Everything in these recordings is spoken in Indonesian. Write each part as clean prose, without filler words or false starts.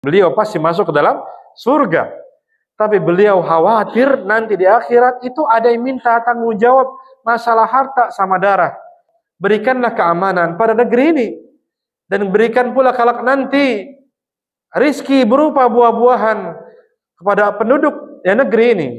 Beliau pasti masuk ke dalam surga. Tapi beliau khawatir nanti di akhirat itu ada yang minta tanggung jawab masalah harta sama darah. Berikanlah keamanan pada negeri ini. Dan berikan pula kelak nanti rizki berupa buah-buahan kepada penduduk negeri ini.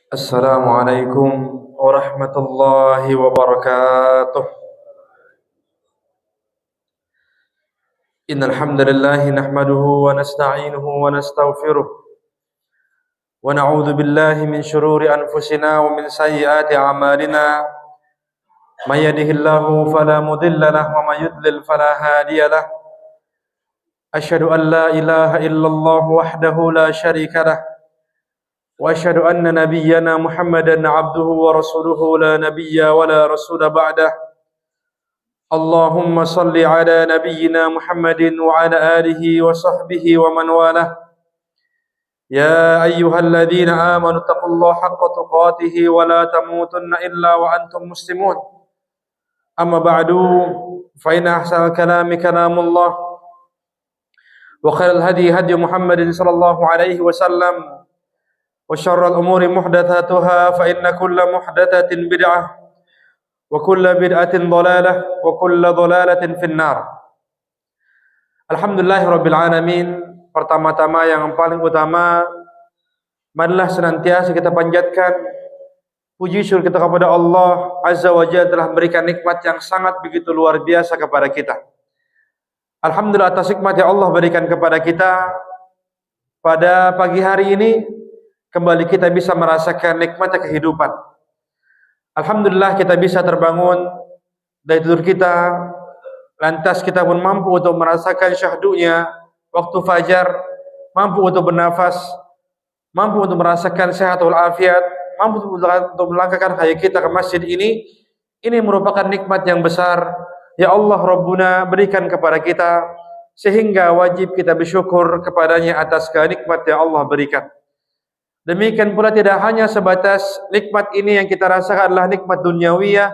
Assalamualaikum warahmatullahi wabarakatuh. Innal hamdalillah nahmaduhu wa nasta'inuhu wa nastaghfiruh wa na'udzu billahi min shururi anfusina wa min sayyiati a'malina. May yahdihillahu fala mudilla lahu wa may yudlil fala hadiya lahu. Asyhadu an la ilaha illallah wahdahu la syarika lahu wa asyhadu anna nabiyyana Muhammadan 'abduhu wa rasuluhu la nabiyya wa la rasula ba'dah. Allahumma salli ala nabiyyina Muhammadin wa ala alihi wa sahbihi wa man walah. Ya ayyuhalladzina amanu taqullaha haqqa tuqatih wa la tamutunna illa wa antum muslimun. Amma ba'du, fa inna ahsanal kalami kalamullah wa khairal hadi hadi Muhammadin sallallahu alaihi wasallam. Wa syarrul umuri muhdatsatuha fa inna kulla muhdatsatin bid'ah wa kulla bid'atin dhalalah wa kulla dhalalatin finnar. Alhamdulillahirabbil alamin. Pertama-tama yang paling utama, marilah senantiasa kita panjatkan puji syukur kita kepada Allah Azza wa Jalla telah memberikan nikmat yang sangat begitu luar biasa kepada kita. Alhamdulillah atas nikmat yang Allah berikan kepada kita. Pada pagi hari ini kembali kita bisa merasakan nikmatnya kehidupan. Alhamdulillah kita bisa terbangun dari tidur kita, lantas kita pun mampu untuk merasakan syahdunya waktu fajar, mampu untuk bernafas, mampu untuk merasakan sehat walafiat, mampu untuk melangkahkan kaki kita ke masjid ini. Ini merupakan nikmat yang besar ya Allah Rabbuna berikan kepada kita, sehingga wajib kita bersyukur kepadanya atas kenikmat yang Allah berikan. Demikian pula tidak hanya sebatas nikmat ini yang kita rasakan adalah nikmat duniawiyah,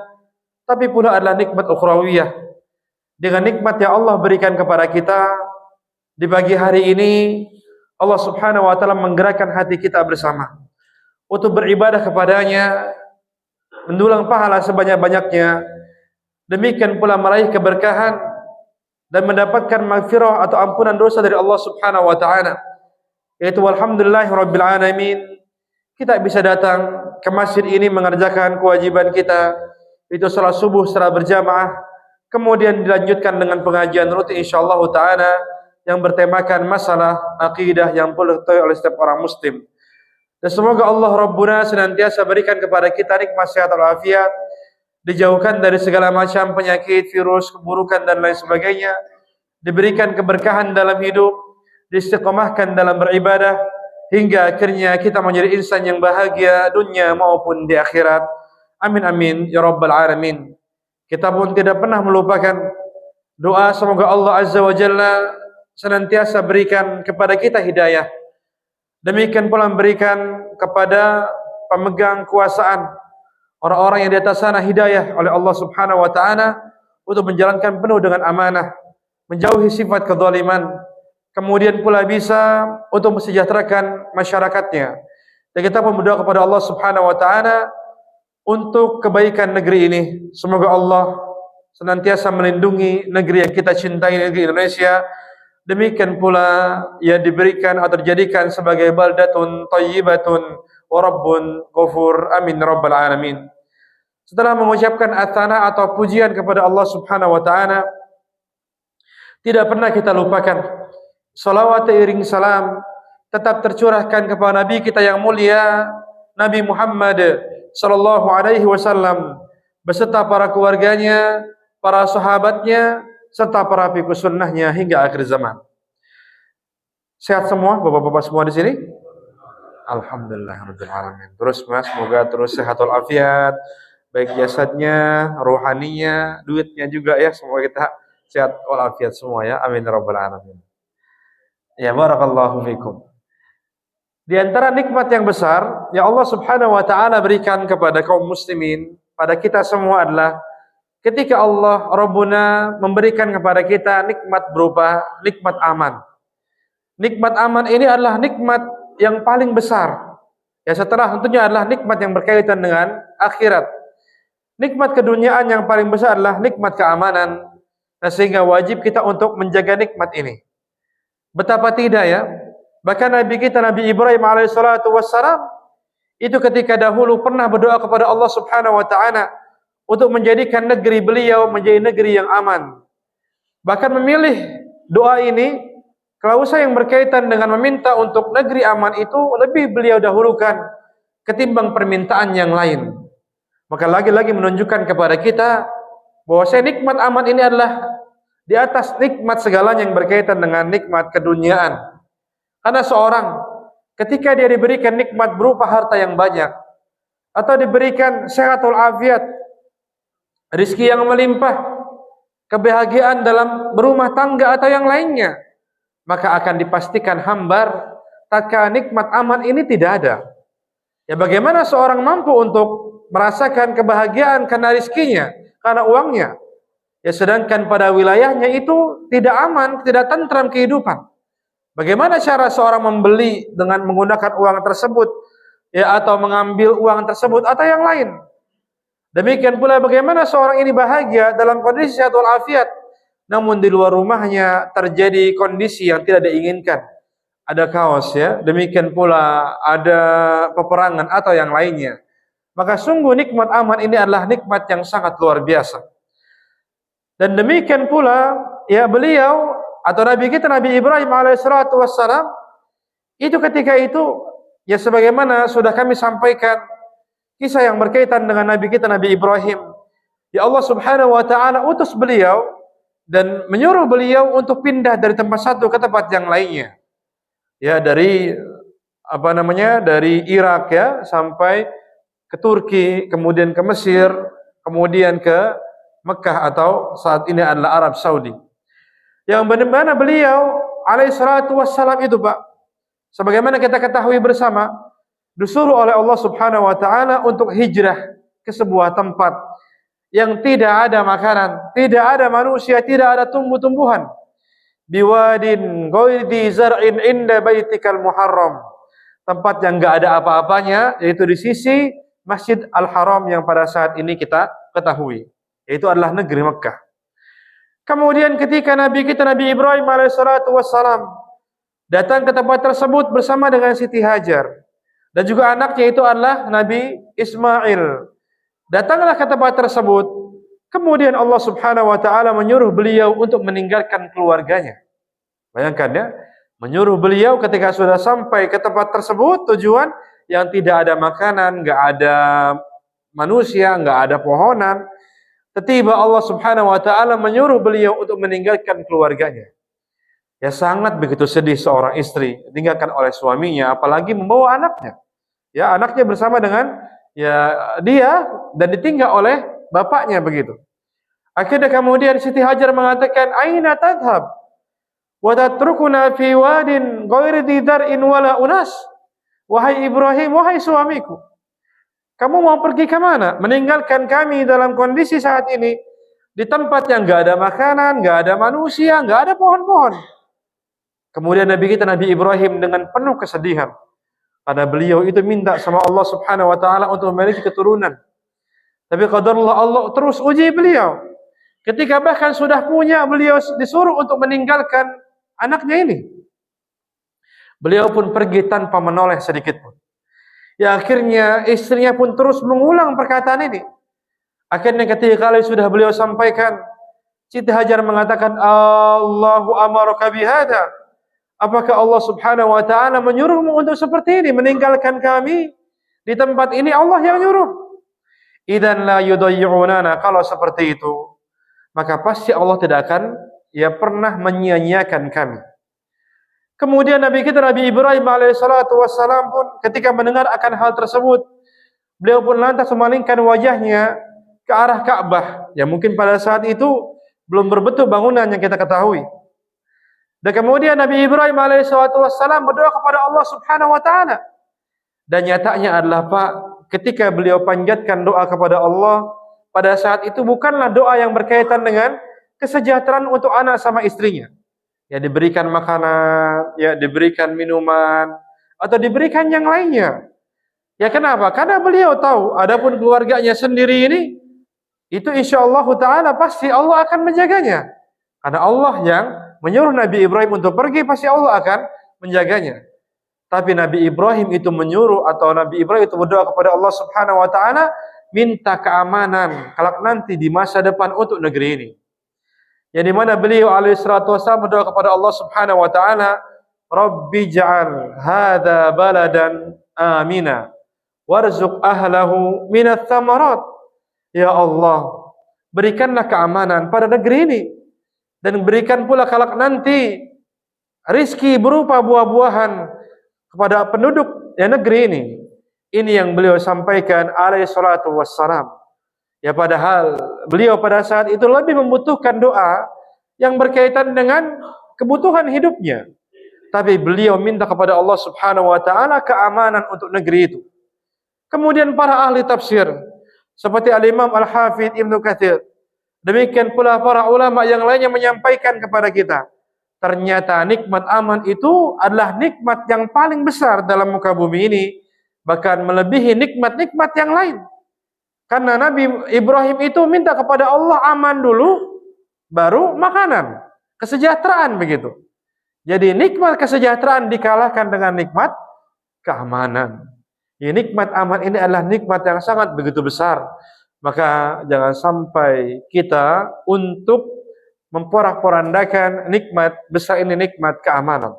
tapi pula adalah nikmat ukhrawiyah. Dengan nikmat yang Allah berikan kepada kita di pagi hari ini, Allah Subhanahu wa taala menggerakkan hati kita bersama untuk beribadah kepadanya, mendulang pahala sebanyak-banyaknya. Demikian pula meraih keberkahan dan mendapatkan maghfirah atau ampunan dosa dari Allah Subhanahu wa taala. Yaitu alhamdulillahirabbil alamin, kita bisa datang ke masjid ini mengerjakan kewajiban kita, itu salat subuh secara berjamaah, kemudian dilanjutkan dengan pengajian rutin insyaallah taala yang bertemakan masalah akidah yang perlu diketahui oleh setiap orang muslim. Dan semoga Allah Rabbuna senantiasa berikan kepada kita nikmat sehat walafiat, dijauhkan dari segala macam penyakit, virus, keburukan dan lain sebagainya, diberikan keberkahan dalam hidup, diistiqomahkan dalam beribadah, hingga akhirnya kita menjadi insan yang bahagia dunia maupun di akhirat. Amin amin ya rabbal alamin. Kita pun tidak pernah melupakan doa semoga Allah Azza wa Jalla senantiasa berikan kepada kita hidayah. Demikian pula memberikan kepada pemegang kekuasaan, orang-orang yang di atas sana hidayah oleh Allah Subhanahu wa taala untuk menjalankan penuh dengan amanah, menjauhi sifat kezaliman, kemudian pula bisa untuk mensejahterakan masyarakatnya. Dan kita pun berdoa kepada Allah Subhanahu wa taala untuk kebaikan negeri ini. Semoga Allah senantiasa melindungi negeri yang kita cintai, negeri Indonesia. Demikian pula ia diberikan atau terjadikan sebagai baldatun thayyibatun wa rabbun ghafur. Amin rabbal alamin. Setelah mengucapkan atana atau pujian kepada Allah Subhanahu wa taala, tidak pernah kita lupakan salawat iring salam tetap tercurahkan kepada Nabi kita yang mulia, Nabi Muhammad sallallahu alaihi wasallam beserta para keluarganya, para sahabatnya, serta para pengikut sunnahnya hingga akhir zaman. Sehat semua bapak-bapak semua di sini? Alhamdulillahirabbil alamin. Terus Mas, semoga terus sehat walafiat, baik jasadnya, rohaninya, duitnya juga ya, semoga kita sehat walafiat semua ya. Amin ya rabbal alamin. Ya barakallahu fikum. Di antara nikmat yang besar yang Allah Subhanahu wa taala berikan kepada kaum muslimin, pada kita semua adalah ketika Allah Rabbuna memberikan kepada kita nikmat berupa nikmat aman. Nikmat aman ini adalah nikmat yang paling besar. Ya, setelah tentunya adalah nikmat yang berkaitan dengan akhirat. Nikmat keduniaan yang paling besar adalah nikmat keamanan. Nah, sehingga wajib kita untuk menjaga nikmat ini. Betapa tidak ya? Bahkan Nabi kita Nabi Ibrahim alaihissalatu wassalam itu ketika dahulu pernah berdoa kepada Allah Subhanahu wa taala untuk menjadikan negeri beliau menjadi negeri yang aman. Bahkan memilih doa ini, klausa yang berkaitan dengan meminta untuk negeri aman itu lebih beliau dahulukan ketimbang permintaan yang lain. Maka lagi-lagi menunjukkan kepada kita bahwa nikmat aman ini adalah di atas nikmat segalanya yang berkaitan dengan nikmat keduniaan. Karena seorang ketika dia diberikan nikmat berupa harta yang banyak atau diberikan sehatul afiat, rizki yang melimpah, kebahagiaan dalam berumah tangga atau yang lainnya, maka akan dipastikan hambar tatkala nikmat aman ini tidak ada. Ya, bagaimana seorang mampu untuk merasakan kebahagiaan karena rizkinya, karena uangnya, ya sedangkan pada wilayahnya itu tidak aman, tidak tentram kehidupan. Bagaimana cara seorang membeli dengan menggunakan uang tersebut, ya, atau mengambil uang tersebut atau yang lain? Demikian pula bagaimana seorang ini bahagia dalam kondisi sehat walafiat, namun di luar rumahnya terjadi kondisi yang tidak diinginkan. Ada kaos ya, demikian pula ada peperangan atau yang lainnya. Maka sungguh nikmat aman ini adalah nikmat yang sangat luar biasa. Dan demikian pula ya beliau atau Nabi kita Nabi Ibrahim alaihissalatu wassalam itu ketika itu ya sebagaimana sudah kami sampaikan kisah yang berkaitan dengan Nabi kita Nabi Ibrahim. Ya Allah Subhanahu wa taala utus beliau dan menyuruh beliau untuk pindah dari tempat satu ke tempat yang lainnya. Ya, dari dari Irak ya sampai ke Turki, kemudian ke Mesir, kemudian ke Mekah atau saat ini adalah Arab Saudi. Yang benar-benar beliau alaihissalatu wassalam itu Pak, sebagaimana kita ketahui bersama, disuruh oleh Allah Subhanahu wa taala untuk hijrah ke sebuah tempat yang tidak ada makanan, tidak ada manusia, tidak ada tumbuh-tumbuhan. Biwadin ghairi zar'in inda baitikal muharram. Tempat yang enggak ada apa-apanya, yaitu di sisi Masjid Al-Haram yang pada saat ini kita ketahui, yaitu adalah negeri Mekah. Kemudian ketika Nabi kita Nabi Ibrahim alaihissalatu wassalam datang ke tempat tersebut bersama dengan Siti Hajar dan juga anaknya itu adalah Nabi Ismail. Datanglah ke tempat tersebut. Kemudian Allah Subhanahu wa taala menyuruh beliau untuk meninggalkan keluarganya. Bayangkan ya, menyuruh beliau ketika sudah sampai ke tempat tersebut tujuan yang tidak ada makanan, enggak ada manusia, enggak ada pohonan. Tiba-tiba Allah Subhanahu wa taala menyuruh beliau untuk meninggalkan keluarganya. Ya sangat begitu sedih seorang istri ditinggalkan oleh suaminya, apalagi membawa anaknya. Ya, anaknya bersama dengan ya dia dan ditinggal oleh bapaknya begitu. Akhirnya kemudian Siti Hajar mengatakan, "Aina tadhhab? Wa tatrukuna fi wadin ghairi dar'in wala unas?" Wahai Ibrahim, wahai suamiku, kamu mau pergi ke mana? Meninggalkan kami dalam kondisi saat ini di tempat yang enggak ada makanan, enggak ada manusia, enggak ada pohon-pohon. Kemudian Nabi kita Nabi Ibrahim dengan penuh kesedihan karena beliau itu minta sama Allah Subhanahu wa taala untuk memiliki keturunan. Tapi qadarullah Allah terus uji beliau. Ketika bahkan sudah punya, beliau disuruh untuk meninggalkan anaknya ini. Beliau pun pergi tanpa menoleh sedikit pun. Ya akhirnya istrinya pun terus mengulang perkataan ini. Akhirnya ketika kali sudah beliau sampaikan, Siti Hajar mengatakan, Allahu amaraka bihada. Apakah Allah Subhanahu wa taala menyuruhmu untuk seperti ini, meninggalkan kami di tempat ini? Allah yang nyuruh. Idzan la yudayyi'unana, kalau seperti itu maka pasti Allah tidak akan pernah menyia-nyiakan kami. Kemudian Nabi kita Nabi Ibrahim alaihissalatu wassalam pun ketika mendengar akan hal tersebut, beliau pun lantas memalingkan wajahnya ke arah Ka'bah. Ya mungkin pada saat itu belum berbentuk bangunan yang kita ketahui. Dan kemudian Nabi Ibrahim alaihissalam berdoa kepada Allah Subhanahu wa taala. Dan nyatanya adalah Pak, ketika beliau panjatkan doa kepada Allah, pada saat itu bukanlah doa yang berkaitan dengan kesejahteraan untuk anak sama istrinya. Ya diberikan makanan, ya diberikan minuman, atau diberikan yang lainnya. Ya kenapa? Karena beliau tahu, adapun keluarganya sendiri ini, itu insyaAllah ta'ala pasti Allah akan menjaganya. Karena Allah yang menyuruh Nabi Ibrahim untuk pergi, pasti Allah akan menjaganya. Tapi Nabi Ibrahim itu menyuruh, atau Nabi Ibrahim itu berdoa kepada Allah Subhanahu wa ta'ala, minta keamanan kelak nanti di masa depan untuk negeri ini. Yang dimana beliau alaihissalatu wassalam berdoa kepada Allah Subhanahu wa ta'ala, Rabbi ja'al hadha baladan amina warzuq ahlahu minat thamarat. Ya Allah, berikanlah keamanan pada negeri ini, dan berikan pula kelak nanti rizki berupa buah-buahan kepada penduduk negeri ini. Ini yang beliau sampaikan alaihissalatu wassalam. Ya padahal beliau pada saat itu lebih membutuhkan doa yang berkaitan dengan kebutuhan hidupnya. Tapi beliau minta kepada Allah Subhanahu wa taala keamanan untuk negeri itu. Kemudian para ahli tafsir seperti Al-Imam Al-Hafidh Ibnu Katsir, demikian pula para ulama yang lainnya menyampaikan kepada kita, ternyata nikmat aman itu adalah nikmat yang paling besar dalam muka bumi ini, bahkan melebihi nikmat-nikmat yang lain. Karena Nabi Ibrahim itu minta kepada Allah aman dulu, baru makanan, kesejahteraan begitu. Jadi nikmat kesejahteraan dikalahkan dengan nikmat keamanan. Ya, nikmat aman ini adalah nikmat yang sangat begitu besar. Maka jangan sampai kita untuk memporak-porandakan nikmat besar ini, nikmat keamanan.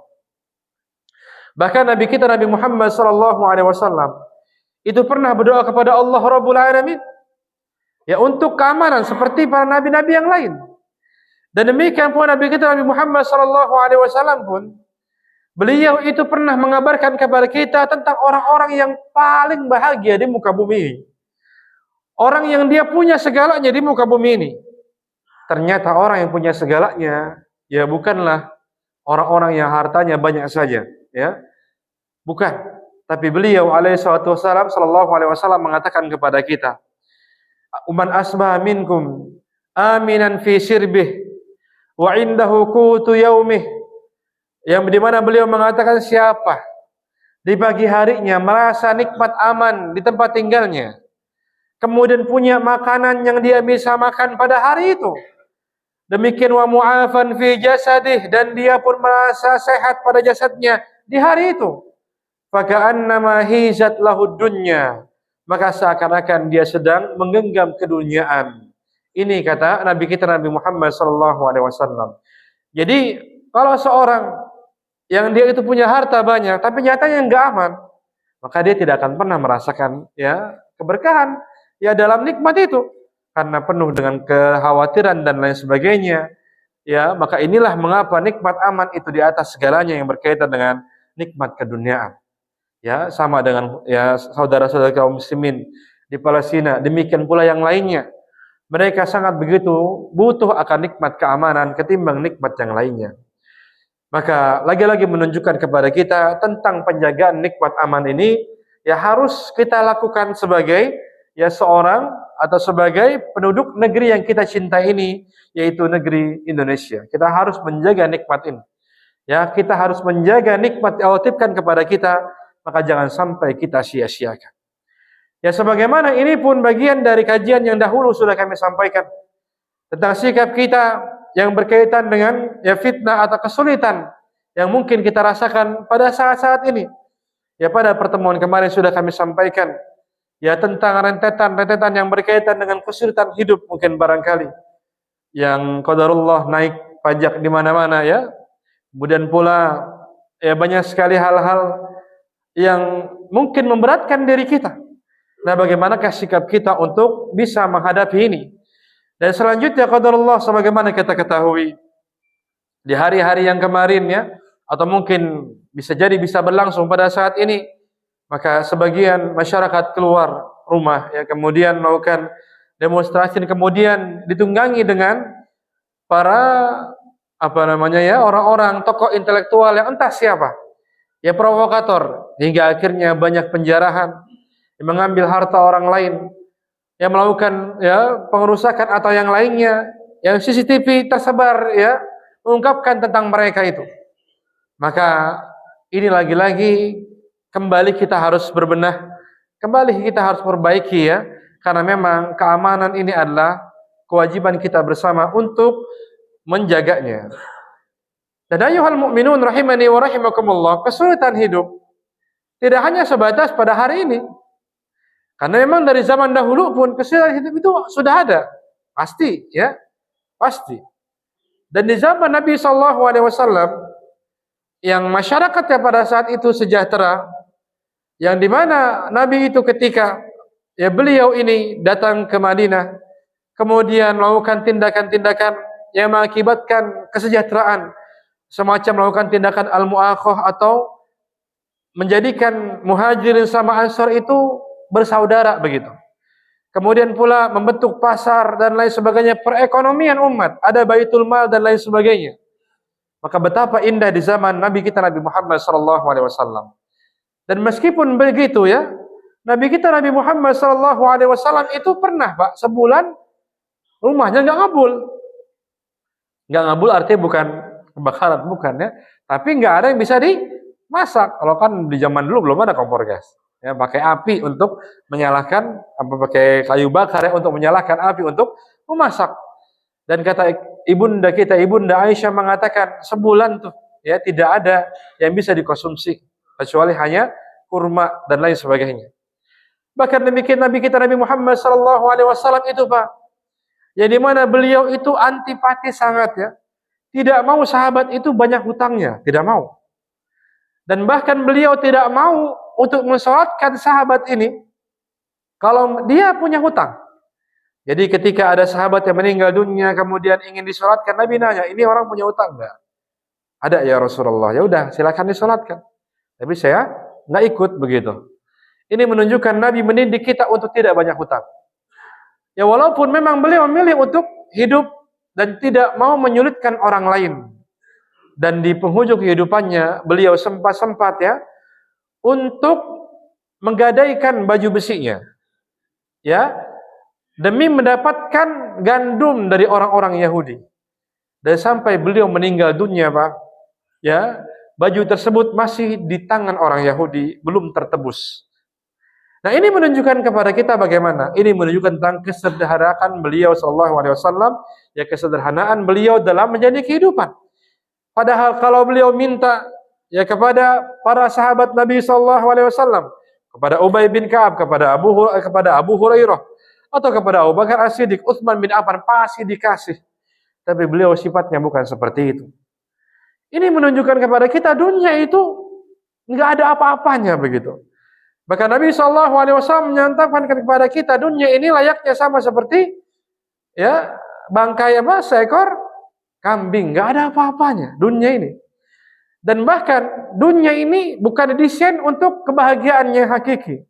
Bahkan Nabi kita Nabi Muhammad SAW itu pernah berdoa kepada Allah Rabbul Alamin, ya untuk keamanan seperti para nabi-nabi yang lain. Dan demikian pun Nabi kita Nabi Muhammad SAW pun, beliau itu pernah mengabarkan kepada kita tentang orang-orang yang paling bahagia di muka bumi ini. Orang yang dia punya segalanya di muka bumi ini. Ternyata orang yang punya segalanya, ya bukanlah orang-orang yang hartanya banyak saja, ya. Bukan. Tapi beliau sallallahu alaihi wasallam mengatakan kepada kita, "Man asbaha minkum aminan fi sirbih wa indahu qutu yaumih." Yang dimana beliau mengatakan siapa di pagi harinya merasa nikmat aman di tempat tinggalnya, kemudian punya makanan yang dia bisa makan pada hari itu, demikian wa mu'afan fi jasadih, dan dia pun merasa sehat pada jasadnya di hari itu, faka'annama hizat lahud dunya, maka seakan-akan dia sedang menggenggam keduniaan. Ini kata Nabi kita Nabi Muhammad SAW. Jadi kalau seorang yang dia itu punya harta banyak tapi nyatanya enggak aman, maka dia tidak akan pernah merasakan ya keberkahan ya dalam nikmat itu, karena penuh dengan kekhawatiran dan lain sebagainya. Ya, maka inilah mengapa nikmat aman itu di atas segalanya yang berkaitan dengan nikmat keduniaan. Ya, sama dengan ya saudara-saudara kaum muslimin di Palestina, demikian pula yang lainnya. Mereka sangat begitu butuh akan nikmat keamanan ketimbang nikmat yang lainnya. Maka lagi-lagi menunjukkan kepada kita tentang penjagaan nikmat aman ini ya harus kita lakukan sebagai ya seorang atau sebagai penduduk negeri yang kita cintai ini, yaitu negeri Indonesia. Kita harus menjaga nikmat ini. Ya, kita harus menjaga nikmat yang Allah titipkan kepada kita, maka jangan sampai kita sia-siakan. Ya sebagaimana ini pun bagian dari kajian yang dahulu sudah kami sampaikan tentang sikap kita yang berkaitan dengan ya fitnah atau kesulitan yang mungkin kita rasakan pada saat-saat ini. Ya pada pertemuan kemarin sudah kami sampaikan ya tentang rentetan-rentetan yang berkaitan dengan kesulitan hidup mungkin barangkali yang qadarullah naik pajak di mana-mana ya. Kemudian pula ya banyak sekali hal-hal yang mungkin memberatkan diri kita. Nah, bagaimanakah sikap kita untuk bisa menghadapi ini? Dan selanjutnya qadarullah sebagaimana kita ketahui di hari-hari yang kemarin ya, atau mungkin bisa jadi bisa berlangsung pada saat ini, maka sebagian masyarakat keluar rumah ya, kemudian melakukan demonstrasi, kemudian ditunggangi dengan para orang-orang tokoh intelektual yang entah siapa, ya provokator, hingga akhirnya banyak penjarahan, yang mengambil harta orang lain, yang melakukan pengerusakan atau yang lainnya, yang CCTV tersebar mengungkapkan tentang mereka itu. Maka ini lagi-lagi kembali kita harus berbenah, kembali kita harus perbaiki karena memang keamanan ini adalah kewajiban kita bersama untuk menjaganya. Dan ayuhal mu'minun rahimani wa rahimakumullah, kesulitan hidup tidak hanya sebatas pada hari ini. Karena memang dari zaman dahulu pun kesulitan hidup itu sudah ada. Pasti, pasti. Dan di zaman Nabi SAW yang masyarakatnya pada saat itu sejahtera, yang dimana Nabi itu ketika beliau ini datang ke Madinah, kemudian melakukan tindakan-tindakan yang mengakibatkan kesejahteraan, semacam melakukan tindakan al-mu'akhah atau menjadikan muhajirin sama ansar itu bersaudara begitu. Kemudian pula membentuk pasar dan lain sebagainya, perekonomian umat, ada baitul mal dan lain sebagainya. Maka betapa indah di zaman Nabi kita Nabi Muhammad SAW. Dan meskipun begitu Nabi kita Nabi Muhammad SAW itu pernah Pak, sebulan rumahnya nggak ngabul. Nggak ngabul artinya bukan kebakaran, bukan tapi nggak ada yang bisa dimasak. Kalau kan di zaman dulu belum ada kompor gas. Pakai api untuk menyalakan, pakai kayu bakar untuk menyalakan api untuk memasak. Dan kata ibunda kita, Ibunda Aisyah mengatakan sebulan tuh tidak ada yang bisa dikonsumsi kecuali hanya kurma dan lain sebagainya. Bahkan demikian Nabi kita Nabi Muhammad SAW itu Pak, yang dimana beliau itu antipati sangat tidak mau sahabat itu banyak hutangnya, tidak mau. Dan bahkan beliau tidak mau untuk mensolatkan sahabat ini kalau dia punya hutang. Jadi ketika ada sahabat yang meninggal dunia kemudian ingin disolatkan, Nabi nanya, ini orang punya hutang enggak? Ada ya Rasulullah. Ya udah, silakan disolatkan. Tapi saya enggak ikut begitu. Ini menunjukkan Nabi mendidik kita untuk tidak banyak hutang. Ya walaupun memang beliau memilih untuk hidup dan tidak mau menyulitkan orang lain. Dan di penghujung kehidupannya beliau sempat untuk menggadaikan baju besinya. Demi mendapatkan gandum dari orang-orang Yahudi. Dan sampai beliau meninggal dunia Pak, baju tersebut masih di tangan orang Yahudi, belum tertebus. Nah ini menunjukkan kepada kita bagaimana, ini menunjukkan tentang kesederhanaan beliau SAW, kesederhanaan beliau dalam menjalani kehidupan. Padahal kalau beliau minta kepada para sahabat Nabi SAW, kepada Ubay bin Ka'ab, kepada Abu Hurairah, atau kepada Abu Bakar As-Siddiq, Utsman bin Affan, pasti dikasih. Tapi beliau sifatnya bukan seperti itu. Ini menunjukkan kepada kita dunia itu nggak ada apa-apanya begitu. Bahkan Nabi SAW menyatakan kepada kita dunia ini layaknya sama seperti bangkai seekor kambing, nggak ada apa-apanya dunia ini. Dan bahkan dunia ini bukan didesain untuk kebahagiaan yang hakiki.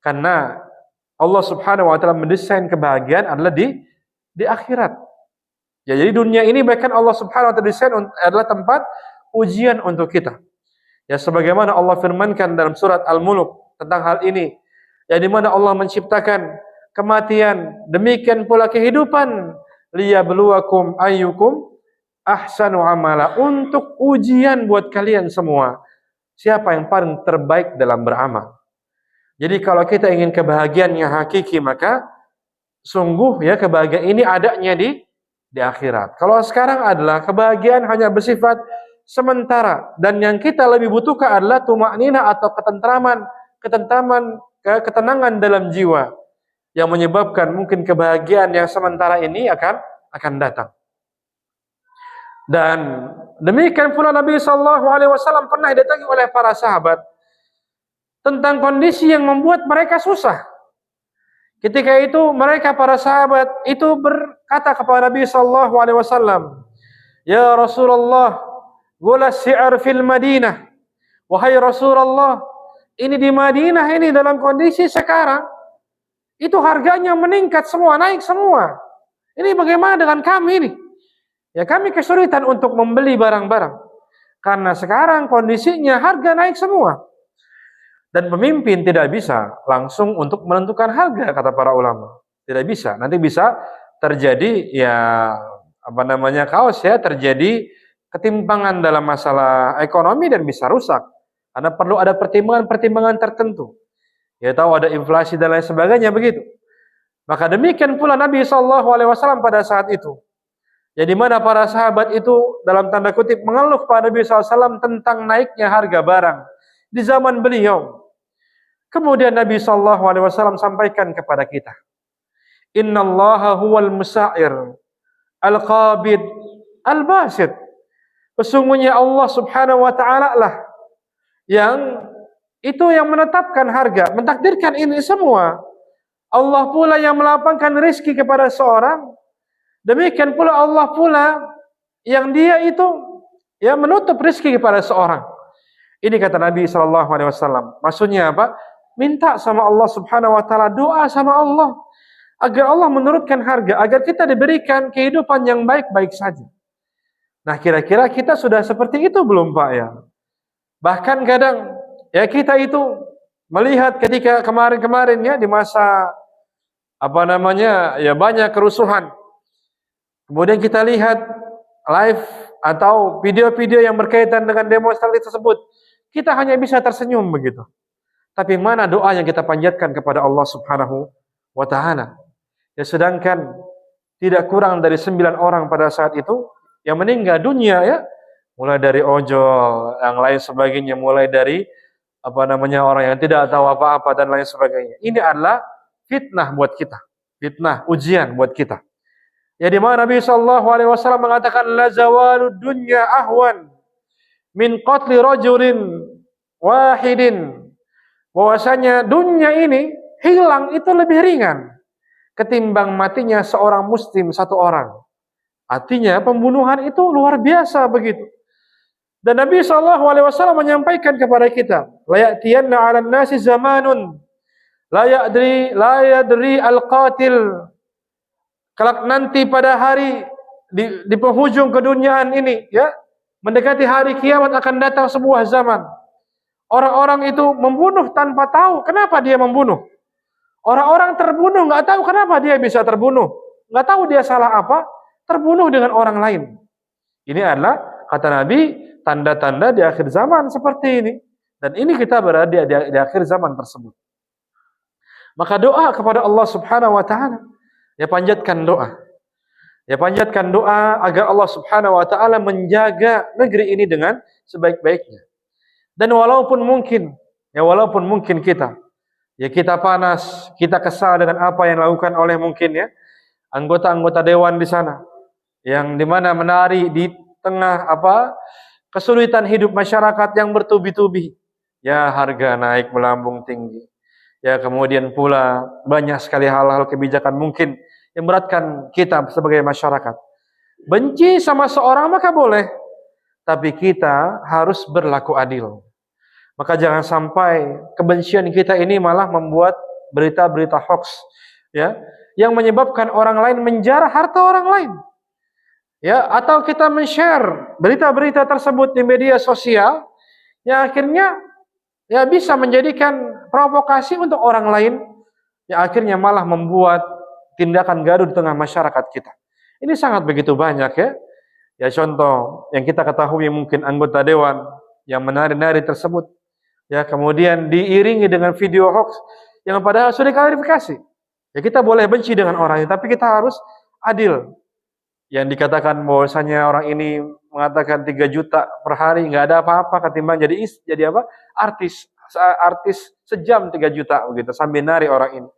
Karena Allah Subhanahu wa taala mendesain kebahagiaan adalah di akhirat. Jadi dunia ini bahkan Allah Subhanahu wa taala desain adalah tempat ujian untuk kita. Sebagaimana Allah firmankan dalam surat Al-Mulk tentang hal ini, di mana Allah menciptakan kematian, demikian pula kehidupan, liyabluwakum ayyukum ahsanu amala, untuk ujian buat kalian semua, siapa yang paling terbaik dalam beramal. Jadi kalau kita ingin kebahagiaan yang hakiki, maka sungguh kebahagiaan ini adanya di akhirat. Kalau sekarang adalah kebahagiaan hanya bersifat sementara, dan yang kita lebih butuhkan adalah tumaknina atau ketenangan dalam jiwa yang menyebabkan mungkin kebahagiaan yang sementara ini akan datang. Dan demikian pula Nabi SAW pernah didatangi oleh para sahabat tentang kondisi yang membuat mereka susah. Ketika itu mereka para sahabat itu berkata kepada Nabi SAW, "Ya Rasulullah, gula si'ar fil Madinah." Wahai Rasulullah, ini di Madinah ini dalam kondisi sekarang itu harganya meningkat semua, naik semua. Ini bagaimana dengan kami ini? Ya kami kesulitan untuk membeli barang-barang. Karena sekarang kondisinya harga naik semua. Dan pemimpin tidak bisa langsung untuk menentukan harga, kata para ulama. Tidak bisa. Nanti bisa terjadi kaos ya, terjadi ketimpangan dalam masalah ekonomi dan bisa rusak. Karena perlu ada pertimbangan-pertimbangan tertentu. Ya tahu ada inflasi dan lain sebagainya begitu. Maka demikian pula Nabi SAW pada saat itu. Ya di mana para sahabat itu dalam tanda kutip mengeluh kepada Nabi SAW tentang naiknya harga barang di zaman beliau. Kemudian Nabi SAW sampaikan kepada kita, Innallaha huwal musa'ir al-qabid al-basid. Sesungguhnya Allah Subhanahu wa taala lah yang menetapkan harga, mentakdirkan ini semua. Allah pula yang melapangkan rezeki kepada seorang. Demikian pula Allah pula yang dia itu menutup rezeki kepada seorang. Ini kata Nabi SAW. Maksudnya apa? Minta sama Allah Subhanahu wa taala, doa sama Allah agar Allah menurunkan harga, agar kita diberikan kehidupan yang baik-baik saja. Nah, kira-kira kita sudah seperti itu belum, Pak ya? Bahkan kadang kita itu melihat ketika kemarin-kemarin di masa banyak kerusuhan. Kemudian kita lihat live atau video-video yang berkaitan dengan demonstrasi tersebut. Kita hanya bisa tersenyum begitu. Tapi mana doa yang kita panjatkan kepada Allah Subhanahu wa taala? Ya sedangkan tidak kurang dari 9 orang pada saat itu yang meninggal dunia ya. Mulai dari ojol, yang lain sebagainya, mulai dari orang yang tidak tahu apa-apa dan lain sebagainya. Ini adalah fitnah buat kita. Fitnah, ujian buat kita. Ya di mana Nabi SAW mengatakan la zawalud dunya ahwan min qatli rajulin wahidin. Bahwasanya dunia ini hilang itu lebih ringan ketimbang matinya seorang muslim satu orang. Artinya pembunuhan itu luar biasa begitu. Dan Nabi SAW menyampaikan kepada kita, la ya'tiyanna 'alan nasi zamanun la yadri al-qatil. Kelak nanti pada hari di penghujung keduniaan ini mendekati hari kiamat akan datang sebuah zaman. Orang-orang itu membunuh tanpa tahu kenapa dia membunuh. Orang-orang terbunuh nggak tahu kenapa dia bisa terbunuh. Nggak tahu dia salah apa, terbunuh dengan orang lain. Ini adalah kata Nabi tanda-tanda di akhir zaman seperti ini. Dan ini kita berada di akhir zaman tersebut. Maka doa kepada Allah Subhanahu wa taala. Panjatkan doa. Panjatkan doa agar Allah Subhanahu wa taala menjaga negeri ini dengan sebaik-baiknya. Dan walaupun mungkin kita panas, kita kesal dengan apa yang dilakukan oleh mungkin anggota-anggota dewan di sana yang dimana menari di tengah kesulitan hidup masyarakat yang bertubi-tubi. Harga naik melambung tinggi. Kemudian pula banyak sekali hal-hal kebijakan mungkin yang beratkan kita sebagai masyarakat. Benci sama seorang maka boleh, tapi kita harus berlaku adil. Maka jangan sampai kebencian kita ini malah membuat berita-berita hoax yang menyebabkan orang lain menjarah harta orang lain. Atau kita men-share berita-berita tersebut di media sosial yang akhirnya bisa menjadikan provokasi untuk orang lain yang akhirnya malah membuat tindakan gaduh di tengah masyarakat kita. Ini sangat begitu banyak contoh yang kita ketahui mungkin anggota dewan yang menari-nari tersebut kemudian diiringi dengan video hoax yang padahal sudah diklarifikasi. Kita boleh benci dengan orang ini, tapi kita harus adil. Yang dikatakan bahwasanya orang ini mengatakan 3 juta per hari nggak ada apa-apa ketimbang jadi artis sejam 3 juta begitu sambil nari orang ini.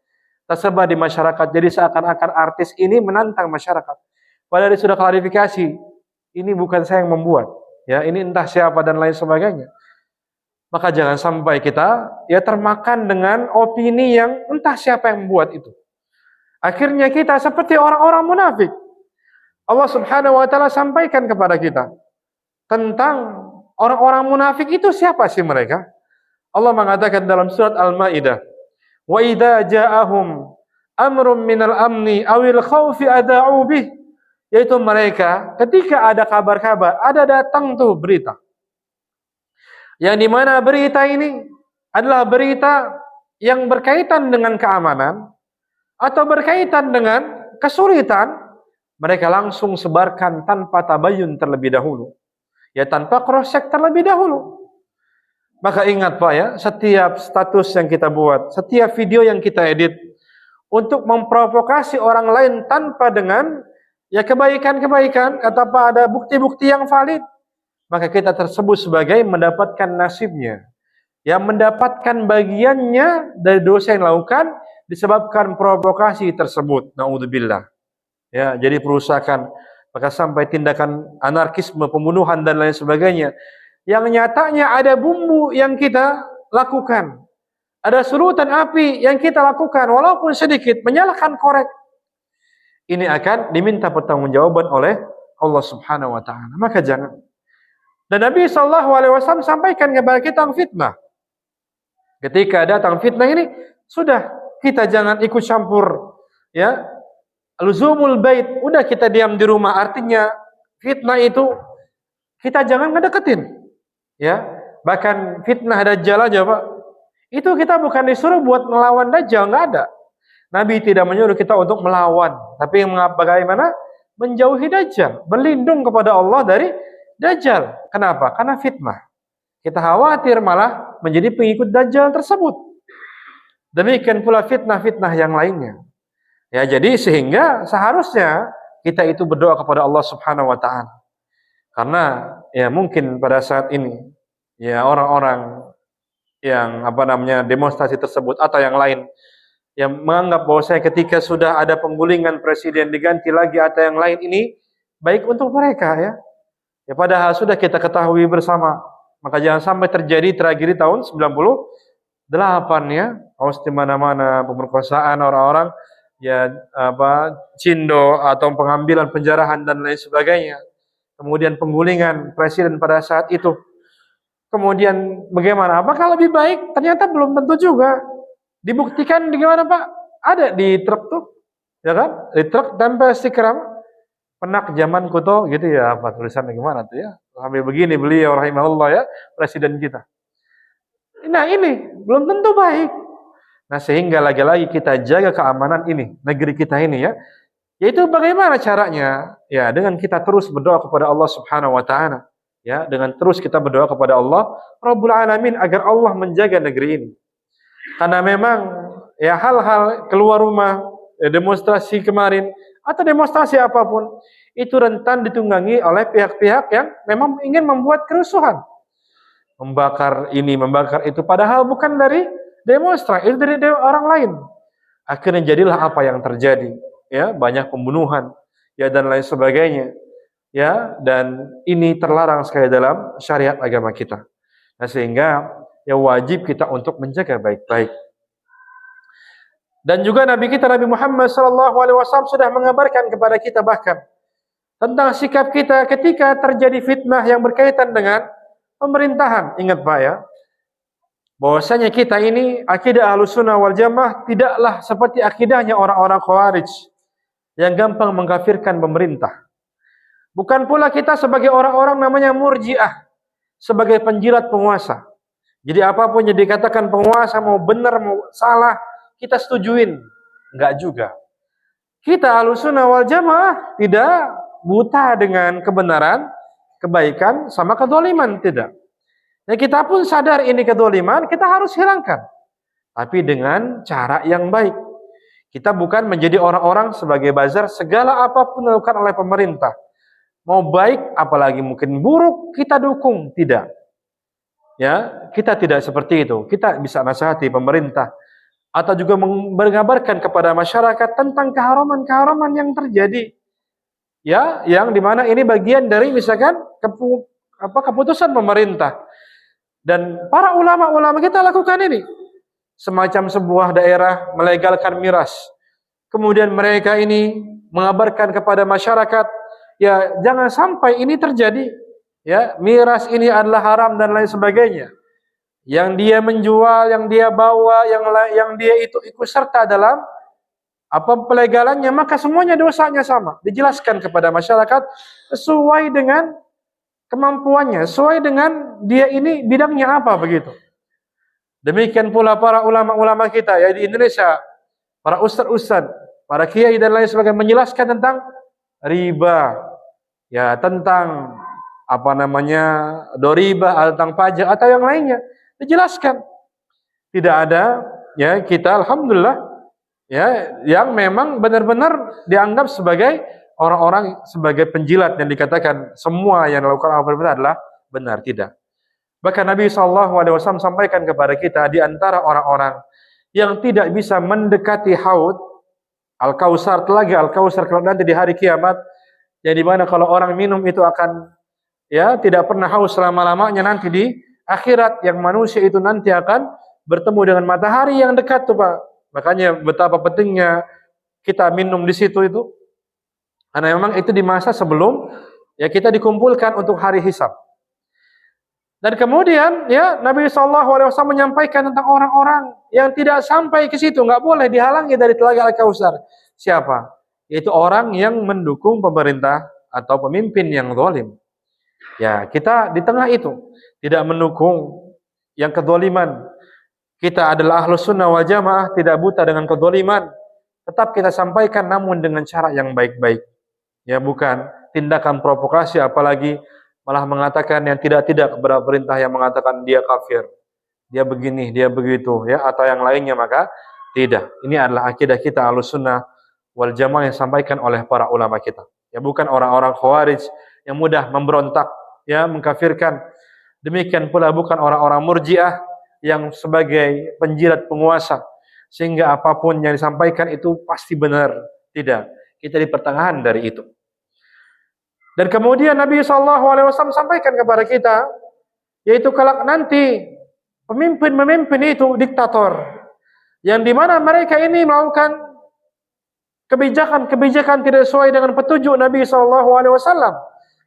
Tersebar di masyarakat jadi seakan-akan artis ini menantang masyarakat. Padahal dia sudah klarifikasi, ini bukan saya yang membuat. Ini entah siapa dan lain sebagainya. Maka jangan sampai kita termakan dengan opini yang entah siapa yang membuat itu. Akhirnya kita seperti orang-orang munafik. Allah Subhanahu wa taala sampaikan kepada kita tentang orang-orang munafik itu siapa sih mereka? Allah mengatakan dalam surat Al-Maidah, "Wa idza ja'ahum amrun minal amni awil khaufi adha'u bih Yaitu mereka ketika ada kabar-kabar, ada datang tuh berita. Yang dimana berita ini adalah berita yang berkaitan dengan keamanan atau berkaitan dengan kesulitan, mereka langsung sebarkan tanpa tabayun terlebih dahulu. Ya tanpa cross check terlebih dahulu. Maka ingat Pak ya, setiap status yang kita buat, setiap video yang kita edit untuk memprovokasi orang lain tanpa dengan ya kebaikan-kebaikan atau ada bukti-bukti yang valid, maka kita tersebut sebagai mendapatkan nasibnya. Yang mendapatkan bagiannya dari dosa yang dilakukan disebabkan provokasi tersebut. Naudzubillah. Ya, jadi perusakan, maka sampai tindakan anarkisme, pembunuhan dan lain sebagainya. Yang nyatanya ada bumbu yang kita lakukan. Ada sulutan api yang kita lakukan walaupun sedikit, menyalakan korek. Ini akan diminta pertanggungjawaban oleh Allah Subhanahu wa taala. Maka jangan. Dan Nabi SAW sampaikan kepada kita fitnah. Ketika datang fitnah ini, sudah kita jangan ikut campur. Ya, luzumul bait, udah kita diam di rumah. Artinya fitnah itu kita jangan ngedeketin. Ya, bahkan fitnah Dajjal aja Pak, itu kita bukan disuruh buat melawan Dajjal, nggak ada. Nabi tidak menyuruh kita untuk melawan, tapi bagaimana? Menjauhi Dajjal, berlindung kepada Allah dari Dajjal. Kenapa? Karena fitnah. Kita khawatir malah menjadi pengikut Dajjal tersebut. Demikian pula fitnah-fitnah yang lainnya. Ya, jadi sehingga seharusnya kita itu berdoa kepada Allah Subhanahu wa taala. Karena ya mungkin pada saat ini ya orang-orang yang demonstrasi tersebut atau yang lain yang menganggap bahwa saya ketika sudah ada penggulingan presiden diganti lagi atau yang lain ini baik untuk mereka ya. Ya padahal sudah kita ketahui bersama. Maka jangan sampai terjadi tragedi tahun 98 ya, harus di mana-mana pemerkosaan orang-orang ya cindo atau pengambilan penjarahan dan lain sebagainya. Kemudian penggulingan presiden pada saat itu. Kemudian bagaimana? Apakah lebih baik? Ternyata belum tentu juga. Dibuktikan di mana Pak? Ada di truk tuh, ya kan? Di truk tempel stiker penak zaman kuto gitu ya, apa tulisannya gimana tuh ya? Sampai begini beliau rahimahullah ya, presiden kita. Nah ini belum tentu baik. Nah sehingga lagi-lagi kita jaga keamanan ini, negeri kita ini ya. Yaitu bagaimana caranya? Ya, dengan kita terus berdoa kepada Allah Subhanahu wa taala. Ya, dengan terus kita berdoa kepada Allah Rabbul Alamin agar Allah menjaga negeri ini. Karena memang ya hal-hal keluar rumah, demonstrasi kemarin atau demonstrasi apapun itu rentan ditunggangi oleh pihak-pihak yang memang ingin membuat kerusuhan. Membakar ini, membakar itu padahal bukan dari demonstran, itu dari orang lain. Akhirnya jadilah apa yang terjadi. Ya, banyak pembunuhan ya dan lain sebagainya. Ya, dan ini terlarang sekali dalam syariat agama kita. Nah, sehingga ya wajib kita untuk menjaga baik-baik. Dan juga Nabi kita Nabi Muhammad SAW sudah mengabarkan kepada kita bahkan tentang sikap kita ketika terjadi fitnah yang berkaitan dengan pemerintahan. Ingat Pak ya, bahwasanya kita ini akidah Ahlussunnah wal Jamaah tidaklah seperti akidahnya orang-orang Khawarij yang gampang mengkafirkan pemerintah. Bukan pula kita sebagai orang-orang namanya Murji'ah, sebagai penjilat penguasa. Jadi apapun yang dikatakan penguasa mau benar mau salah kita setujuin. Enggak juga. Kita Ahlussunnah wal Jamaah tidak buta dengan kebenaran, kebaikan sama kedzaliman, tidak. Ya kita pun sadar ini kedzaliman, kita harus hilangkan. Tapi dengan cara yang baik. Kita bukan menjadi orang-orang sebagai bazar segala apapun dilakukan oleh pemerintah. Mau baik apalagi mungkin buruk kita dukung, tidak. Ya, kita tidak seperti itu. Kita bisa nasihati pemerintah atau juga mengabarkan kepada masyarakat tentang keharaman-keharaman yang terjadi. Ya, yang dimana ini bagian dari misalkan keputusan pemerintah. Dan para ulama-ulama kita lakukan ini. Semacam sebuah daerah melegalkan miras. Kemudian mereka ini mengabarkan kepada masyarakat, ya jangan sampai ini terjadi. Ya, miras ini adalah haram dan lain sebagainya. Yang dia menjual, yang dia bawa, yang dia itu ikut serta dalam apa pelegalannya, maka semuanya dosanya sama. Dijelaskan kepada masyarakat sesuai dengan kemampuannya, sesuai dengan dia ini bidangnya apa begitu. Demikian pula para ulama-ulama kita ya di Indonesia, para ustaz-ustaz, para kiai dan lain sebagainya menjelaskan tentang riba, ya tentang apa namanya doriba, tentang pajak atau yang lainnya. Dijelaskan. Tidak ada ya kita alhamdulillah ya yang memang benar-benar dianggap sebagai orang-orang sebagai penjilat dan dikatakan semua yang dilakukan Allah benar adalah benar, tidak. Bahkan Nabi SAW sampaikan kepada kita di antara orang-orang yang tidak bisa mendekati haud Al-Kautsar, telaga Al-Kautsar kalau nanti di hari kiamat, yang dimana kalau orang minum itu akan ya tidak pernah haus selama-lamanya nanti di akhirat, yang manusia itu nanti akan bertemu dengan matahari yang dekat tuh Pak. Makanya betapa pentingnya kita minum di situ itu, karena memang itu di masa sebelum ya kita dikumpulkan untuk hari hisab. Dan kemudian ya Nabi SAW menyampaikan tentang orang-orang yang tidak sampai ke situ, nggak boleh dihalangi dari telaga Al-Kautsar. Siapa? Yaitu orang yang mendukung pemerintah atau pemimpin yang zalim. Ya kita di tengah itu tidak mendukung yang kezaliman. Kita adalah ahlus sunnah wal jamaah, tidak buta dengan kezaliman. Tetap kita sampaikan namun dengan cara yang baik-baik. Ya bukan tindakan provokasi, apalagi malah mengatakan yang tidak-tidak kepada perintah yang mengatakan dia kafir, dia begini, dia begitu, ya atau yang lainnya, maka tidak. Ini adalah akidah kita Ahlussunnah wal Jamaah yang disampaikan oleh para ulama kita. Ya bukan orang-orang Khawarij yang mudah memberontak, ya mengkafirkan. Demikian pula bukan orang-orang Murji'ah yang sebagai penjilat penguasa sehingga apapun yang disampaikan itu pasti benar. Tidak. Kita di pertengahan dari itu. Dan kemudian Nabi SAW sampaikan kepada kita, yaitu kalau nanti pemimpin-pemimpin itu diktator, yang dimana mereka ini melakukan kebijakan-kebijakan tidak sesuai dengan petunjuk Nabi SAW,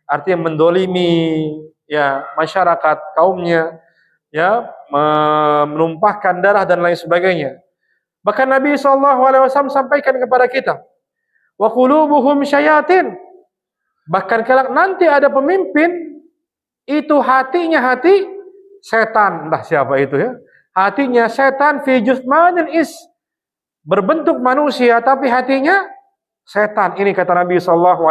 artinya mendolimi ya masyarakat kaumnya, ya menumpahkan darah dan lain sebagainya. Bahkan Nabi SAW sampaikan kepada kita, wa qulubuhum syayatin. Bahkan kalau nanti ada pemimpin itu hatinya hati setan, entah siapa itu ya. Hatinya setan fi jusmanil is, berbentuk manusia tapi hatinya setan. Ini kata Nabi SAW.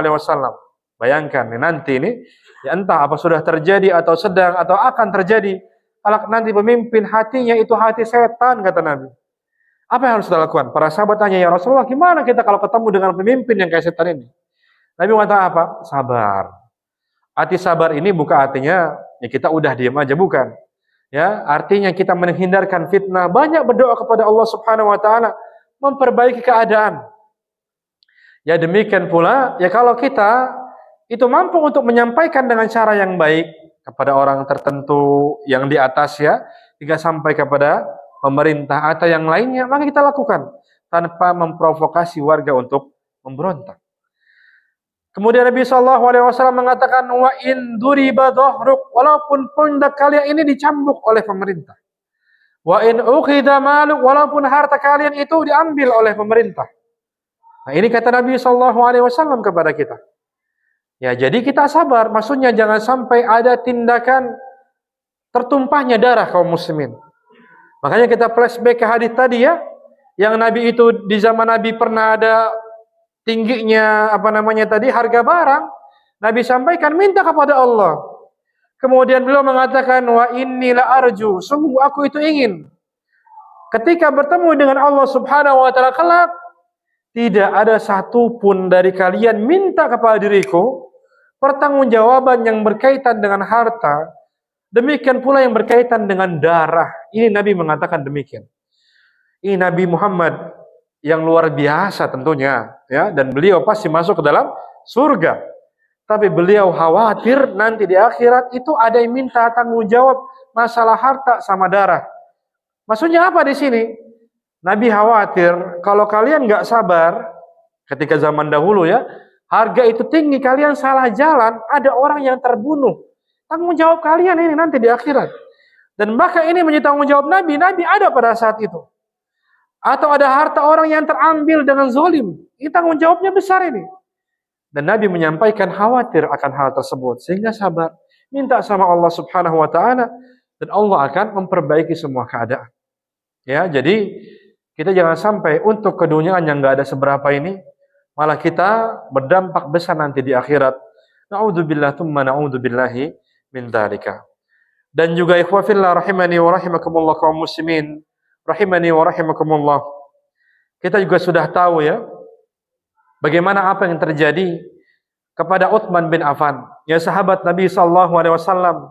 Bayangkan nanti ini ya entah apa sudah terjadi atau sedang atau akan terjadi. Kalau nanti pemimpin hatinya itu hati setan, kata Nabi. Apa yang harus kita lakukan? Para sahabat tanya, ya Rasulullah, gimana kita kalau ketemu dengan pemimpin yang kayak setan ini? Nabi mengatakan apa? Sabar. Arti sabar ini bukan artinya ya kita udah diam aja, bukan. Ya, artinya kita menghindarkan fitnah, banyak berdoa kepada Allah Subhanahu wa taala memperbaiki keadaan. Ya demikian pula ya kalau kita itu mampu untuk menyampaikan dengan cara yang baik kepada orang tertentu yang di atas ya, hingga sampai kepada pemerintah atau yang lainnya, maka kita lakukan tanpa memprovokasi warga untuk memberontak. Kemudian Nabi SAW mengatakan, wa in duriba dhahruk, walaupun pundak kalian ini dicambuk oleh pemerintah. Wa in ukhidha maluk, walaupun harta kalian itu diambil oleh pemerintah. Nah, ini kata Nabi SAW kepada kita. Ya, jadi kita sabar, maksudnya jangan sampai ada tindakan tertumpahnya darah kaum muslimin. Makanya kita flashback ke hadis tadi ya, yang Nabi itu di zaman Nabi pernah ada tingginya harga barang, Nabi sampaikan minta kepada Allah. Kemudian beliau mengatakan, wa inni la arju, sungguh aku itu ingin ketika bertemu dengan Allah Subhanahu wa taala kelak, tidak ada satupun dari kalian minta kepada diriku pertanggungjawaban yang berkaitan dengan harta, demikian pula yang berkaitan dengan darah. Ini Nabi mengatakan demikian. Ini Nabi Muhammad yang luar biasa tentunya, ya, dan beliau pasti masuk ke dalam surga. Tapi beliau khawatir nanti di akhirat itu ada yang minta tanggung jawab masalah harta sama darah. Maksudnya apa di sini? Nabi khawatir kalau kalian nggak sabar ketika zaman dahulu ya, harga itu tinggi, kalian salah jalan, ada orang yang terbunuh. Tanggung jawab kalian ini nanti di akhirat. Dan maka ini menjadi tanggung jawab Nabi. Nabi ada pada saat itu. Atau ada harta orang yang terambil dengan zalim. Ini tanggung jawabnya besar ini. Dan Nabi menyampaikan khawatir akan hal tersebut. Sehingga sabar. Minta sama Allah subhanahu wa ta'ala. Dan Allah akan memperbaiki semua keadaan. Ya, jadi kita jangan sampai untuk keduniaan yang nggak ada seberapa ini, malah kita berdampak besar nanti di akhirat. Na'udzubillah tsumma na'udzubillahi min dzalika. Dan juga ikhwah fillah rahimani wa rahimakumullah kaum muslimin, rahimani wa rahimakumullah. Kita juga sudah tahu ya bagaimana apa yang terjadi kepada Utsman bin Affan, ya sahabat Nabi sallallahu alaihi wasallam,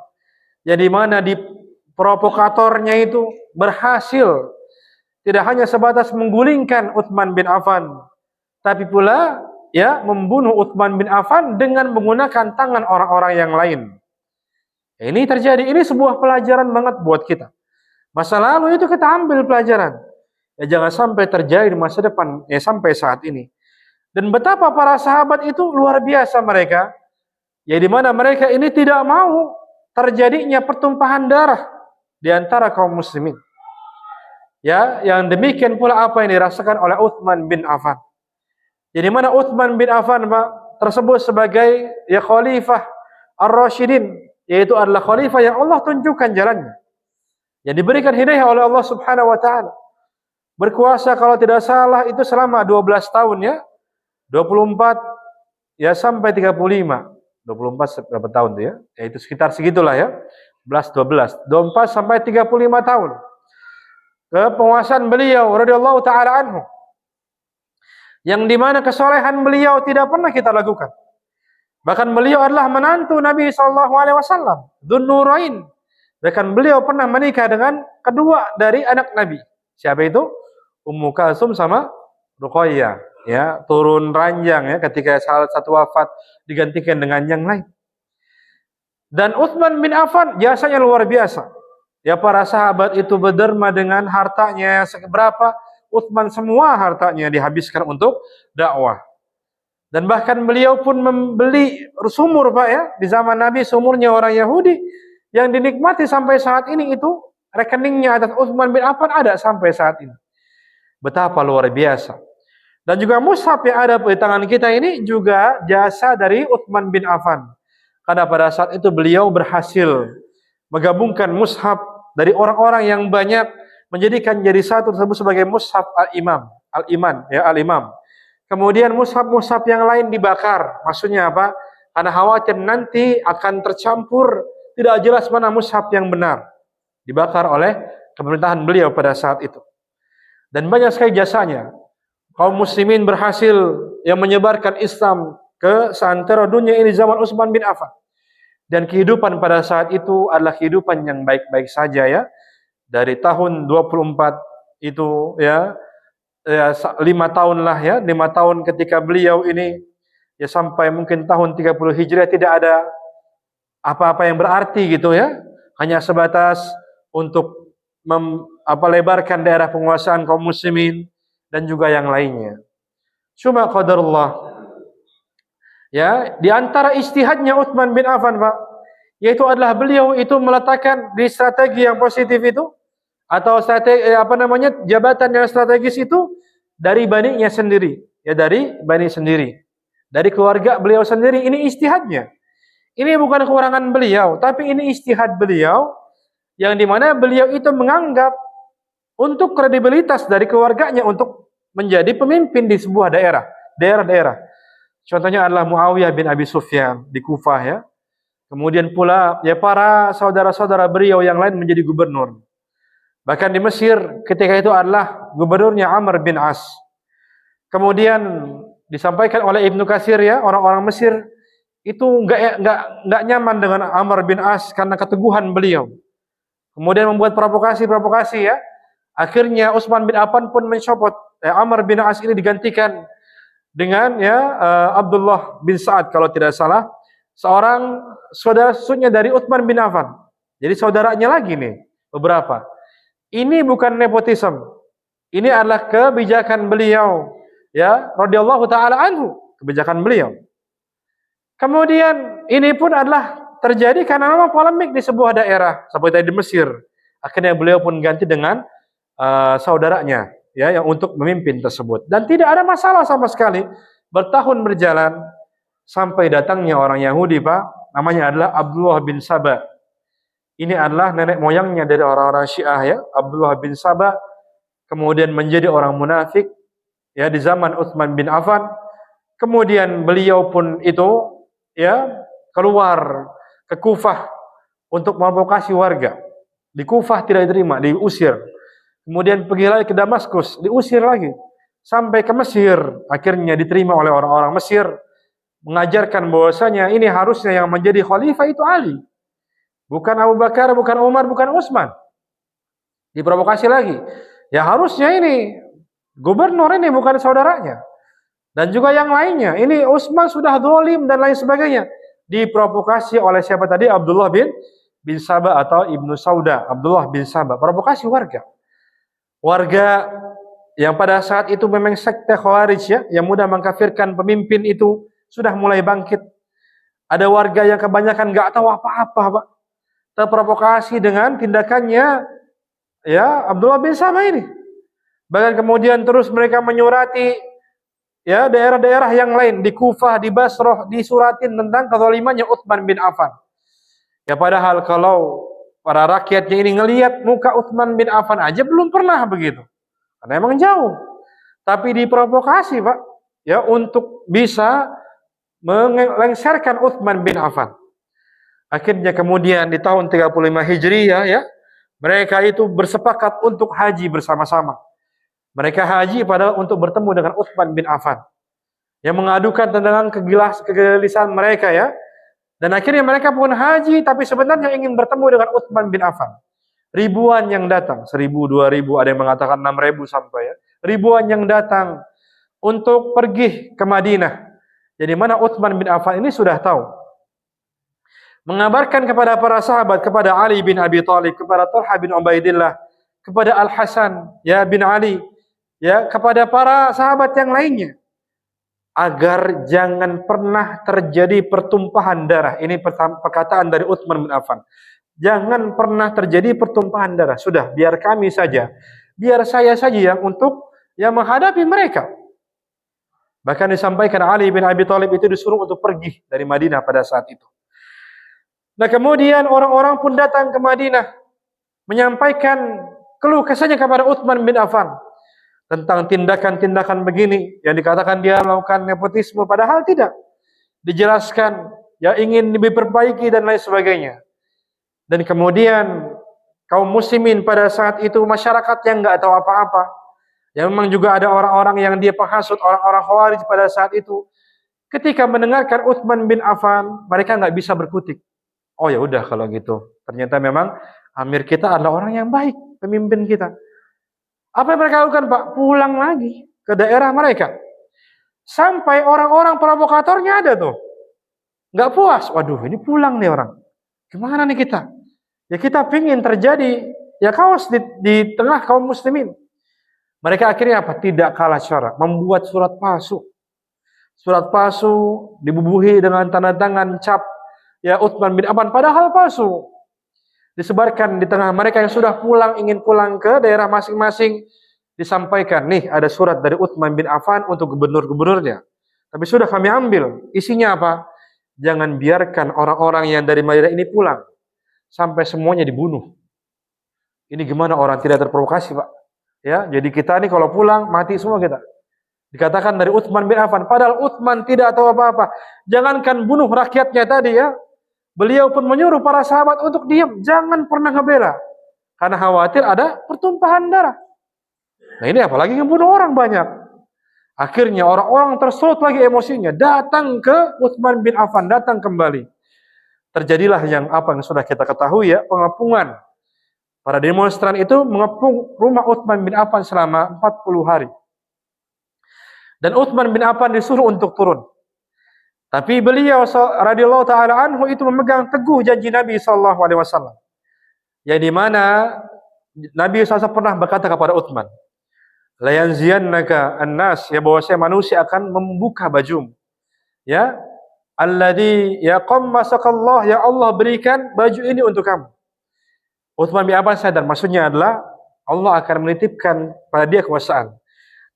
yang di mana di provokatornya itu berhasil tidak hanya sebatas menggulingkan Utsman bin Affan, tapi pula ya membunuh Utsman bin Affan dengan menggunakan tangan orang-orang yang lain. Ini terjadi, ini sebuah pelajaran banget buat kita. Masa lalu itu kita ambil pelajaran. Ya jangan sampai terjadi di masa depan, ya sampai saat ini. Dan betapa para sahabat itu luar biasa mereka, ya di mana mereka ini tidak mau terjadinya pertumpahan darah di antara kaum muslimin. Ya, yang demikian pula apa yang dirasakan oleh Utsman bin Affan. Jadi mana Utsman bin Affan Pak tersebut sebagai ya khalifah ar-rasyidin, yaitu adalah khalifah yang Allah tunjukkan jalannya. Yang diberikan hidayah oleh Allah Subhanahu wa taala. Berkuasa kalau tidak salah itu selama 12 tahun ya. 24 ya sampai 35. 24 berapa tahun tuh ya? Ya itu sekitar segitulah ya. 11 12. 24 sampai 35 tahun. Kepenguasaan beliau radhiyallahu taala anhu, yang dimana kesolehan beliau tidak pernah kita lakukan. Bahkan beliau adalah menantu Nabi sallallahu alaihi wasallam, Dzun-Nurain. Bahkan beliau pernah menikah dengan kedua dari anak Nabi. Siapa itu? Ummu Kalsum sama Ruqayyah, ya, turun ranjang ya ketika salah satu wafat digantikan dengan yang lain. Dan Utsman bin Affan jasanya luar biasa. Ya para sahabat itu berderma dengan hartanya seberapa, Utsman semua hartanya dihabiskan untuk dakwah. Dan bahkan beliau pun membeli sumur Pak ya, di zaman Nabi sumurnya orang Yahudi yang dinikmati sampai saat ini itu rekeningnya atas Utsman bin Affan ada sampai saat ini. Betapa luar biasa. Dan juga mushaf yang ada di tangan kita ini juga jasa dari Utsman bin Affan. Karena pada saat itu beliau berhasil menggabungkan mushaf dari orang-orang yang banyak, menjadikan jadi satu tersebut sebagai mushaf al-iman, ya al-imam. Kemudian mushaf-mushaf yang lain dibakar. Maksudnya apa? Karena khawatir nanti akan tercampur, tidak jelas mana mushaf yang benar. Dibakar oleh pemerintahan beliau pada saat itu. Dan banyak sekali jasanya. Kaum muslimin berhasil yang menyebarkan Islam ke seantero dunia ini zaman Utsman bin Affan. Dan kehidupan pada saat itu adalah kehidupan yang baik-baik saja ya. Dari tahun 24 itu ya 5 tahun lah ya, 5 tahun ketika beliau ini ya sampai mungkin tahun 30 Hijriah tidak ada apa-apa yang berarti gitu ya. Hanya sebatas untuk lebarkan daerah penguasaan kaum muslimin dan juga yang lainnya. Cuma qadarullah. Ya, di antara ijtihadnya Utsman bin Affan, Pak, yaitu adalah beliau itu meletakkan di strategi yang positif itu atau strategi jabatan yang strategis itu dari baninya sendiri, ya dari bani sendiri. Dari keluarga beliau sendiri, ini ijtihadnya. Ini bukan kekurangan beliau, tapi ini ijtihad beliau yang dimana beliau itu menganggap untuk kredibilitas dari keluarganya untuk menjadi pemimpin di sebuah daerah-daerah. Contohnya adalah Muawiyah bin Abi Sufyan di Kufah ya. Kemudian pula ya para saudara-saudara beliau yang lain menjadi gubernur. Bahkan di Mesir ketika itu adalah gubernurnya Amr bin As. Kemudian disampaikan oleh Ibnu Katsir ya, orang-orang Mesir itu enggak nyaman dengan Amr bin As karena keteguhan beliau. Kemudian membuat provokasi ya. Akhirnya Utsman bin Affan pun mencopot Amr bin As ini digantikan dengan Abdullah bin Sa'ad kalau tidak salah, seorang saudara susunya dari Utsman bin Affan. Jadi saudaranya lagi nih beberapa. Ini bukan nepotisme. Ini adalah kebijakan beliau ya radhiyallahu taala anhu, kebijakan beliau. Kemudian ini pun adalah terjadi karena memang polemik di sebuah daerah seperti di Mesir. Akhirnya beliau pun ganti dengan saudaranya ya yang untuk memimpin tersebut. Dan tidak ada masalah sama sekali. Bertahun berjalan sampai datangnya orang Yahudi, Pak, namanya adalah Abdullah bin Saba. Ini adalah nenek moyangnya dari orang-orang Syiah, ya, Abdullah bin Saba, kemudian menjadi orang munafik ya di zaman Utsman bin Affan. Kemudian beliau pun itu ya keluar ke Kufah untuk memprovokasi warga. Di Kufah tidak diterima, diusir. Kemudian pergi lagi ke Damaskus, diusir lagi. Sampai ke Mesir, akhirnya diterima oleh orang-orang Mesir, mengajarkan bahwasanya ini harusnya yang menjadi khalifah itu Ali. Bukan Abu Bakar, bukan Umar, bukan Utsman. Diprovokasi lagi. Ya harusnya ini gubernur ini bukan saudaranya. Dan juga yang lainnya. Ini Utsman sudah zalim dan lain sebagainya. Diprovokasi oleh siapa tadi? Abdullah bin Saba atau Ibnu Sauda. Abdullah bin Saba. Provokasi warga. Warga yang pada saat itu memang sekte Khawarij, ya, yang mudah mengkafirkan pemimpin itu sudah mulai bangkit. Ada warga yang kebanyakan nggak tahu apa-apa, Pak. Terprovokasi dengan tindakannya ya Abdullah bin Saba ini. Bahkan kemudian terus mereka menyurati ya daerah-daerah yang lain di Kufah, di Basrah, disuratin tentang kezalimannya Utsman bin Affan. Ya padahal kalau para rakyatnya ini ngelihat muka Utsman bin Affan aja belum pernah begitu. Karena emang jauh. Tapi diprovokasi, Pak, ya untuk bisa melengsarkan Utsman bin Affan. Akhirnya kemudian di tahun 35 Hijriah, ya, mereka itu bersepakat untuk haji bersama-sama. Mereka haji padahal untuk bertemu dengan Utsman bin Affan, yang mengadukan tentang kegelisahan mereka, ya. Dan akhirnya mereka pun haji, tapi sebenarnya ingin bertemu dengan Utsman bin Affan. Ribuan yang datang, 1.000, 2.000, ada yang mengatakan 6.000 sampai, ya. Ribuan yang datang untuk pergi ke Madinah. Jadi mana Utsman bin Affan ini sudah tahu. Mengabarkan kepada para sahabat, kepada Ali bin Abi Thalib, kepada Talha bin Ubaidillah, kepada Al-Hasan ya bin Ali, ya, kepada para sahabat yang lainnya, agar jangan pernah terjadi pertumpahan darah. Ini perkataan dari Utsman bin Affan. Jangan pernah terjadi pertumpahan darah. Sudah, biar kami saja, biar saya saja yang untuk yang menghadapi mereka. Bahkan disampaikan Ali bin Abi Thalib itu disuruh untuk pergi dari Madinah pada saat itu. Nah kemudian orang-orang pun datang ke Madinah menyampaikan keluh kesahnya kepada Utsman bin Affan tentang tindakan-tindakan begini yang dikatakan dia melakukan nepotisme, padahal tidak. Dijelaskan ya ingin diperbaiki dan lain sebagainya. Dan kemudian kaum muslimin pada saat itu, masyarakat yang nggak tahu apa-apa, yang memang juga ada orang-orang yang dia penghasut, orang-orang Khawarij pada saat itu, ketika mendengarkan Utsman bin Affan, mereka nggak bisa berkutik. Oh ya udah kalau gitu. Ternyata memang amir kita adalah orang yang baik, pemimpin kita. Apa yang mereka lakukan, Pak? Pulang lagi ke daerah mereka. Sampai orang-orang provokatornya ada tuh. Nggak puas. Waduh, ini pulang nih orang. Gimana nih kita? Ya kita pingin terjadi ya kaos di tengah kaum muslimin. Mereka akhirnya apa? Tidak kalah cara. Membuat surat palsu. Surat palsu dibubuhi dengan tanda tangan cap ya Utsman bin Affan, padahal palsu. Disebarkan di tengah mereka yang sudah pulang, ingin pulang ke daerah masing-masing. Disampaikan, nih ada surat dari Utsman bin Affan untuk gubernur-gubernurnya. Tapi sudah kami ambil. Isinya apa? Jangan biarkan orang-orang yang dari Madinah ini pulang sampai semuanya dibunuh. Ini gimana orang tidak terprovokasi, Pak? Ya, jadi kita nih kalau pulang mati semua kita. Dikatakan dari Utsman bin Affan, padahal Utsman tidak tahu apa-apa. Jangankan bunuh rakyatnya tadi, ya. Beliau pun menyuruh para sahabat untuk diam, jangan pernah ngebela, karena khawatir ada pertumpahan darah. Nah ini apalagi ngebunuh orang banyak. Akhirnya orang-orang tersulut lagi emosinya, datang ke Utsman bin Affan, datang kembali. Terjadilah yang apa yang sudah kita ketahui, ya, pengepungan. Para demonstran itu mengepung rumah Utsman bin Affan selama 40 hari. Dan Utsman bin Affan disuruh untuk turun. Tapi beliau radhiyallahu taala anhu itu memegang teguh janji Nabi sallallahu alaihi wasallam. Yang di mana Nabi SAW pernah berkata kepada Utsman, la yanziyannaka an-nas, ya bahwasanya manusia akan membuka bajumu. Ya, alladzi yaqammasakallah, ya Allah berikan baju ini untuk kamu. Utsman bin Affan sadar, maksudnya adalah Allah akan menitipkan pada dia kekuasaan.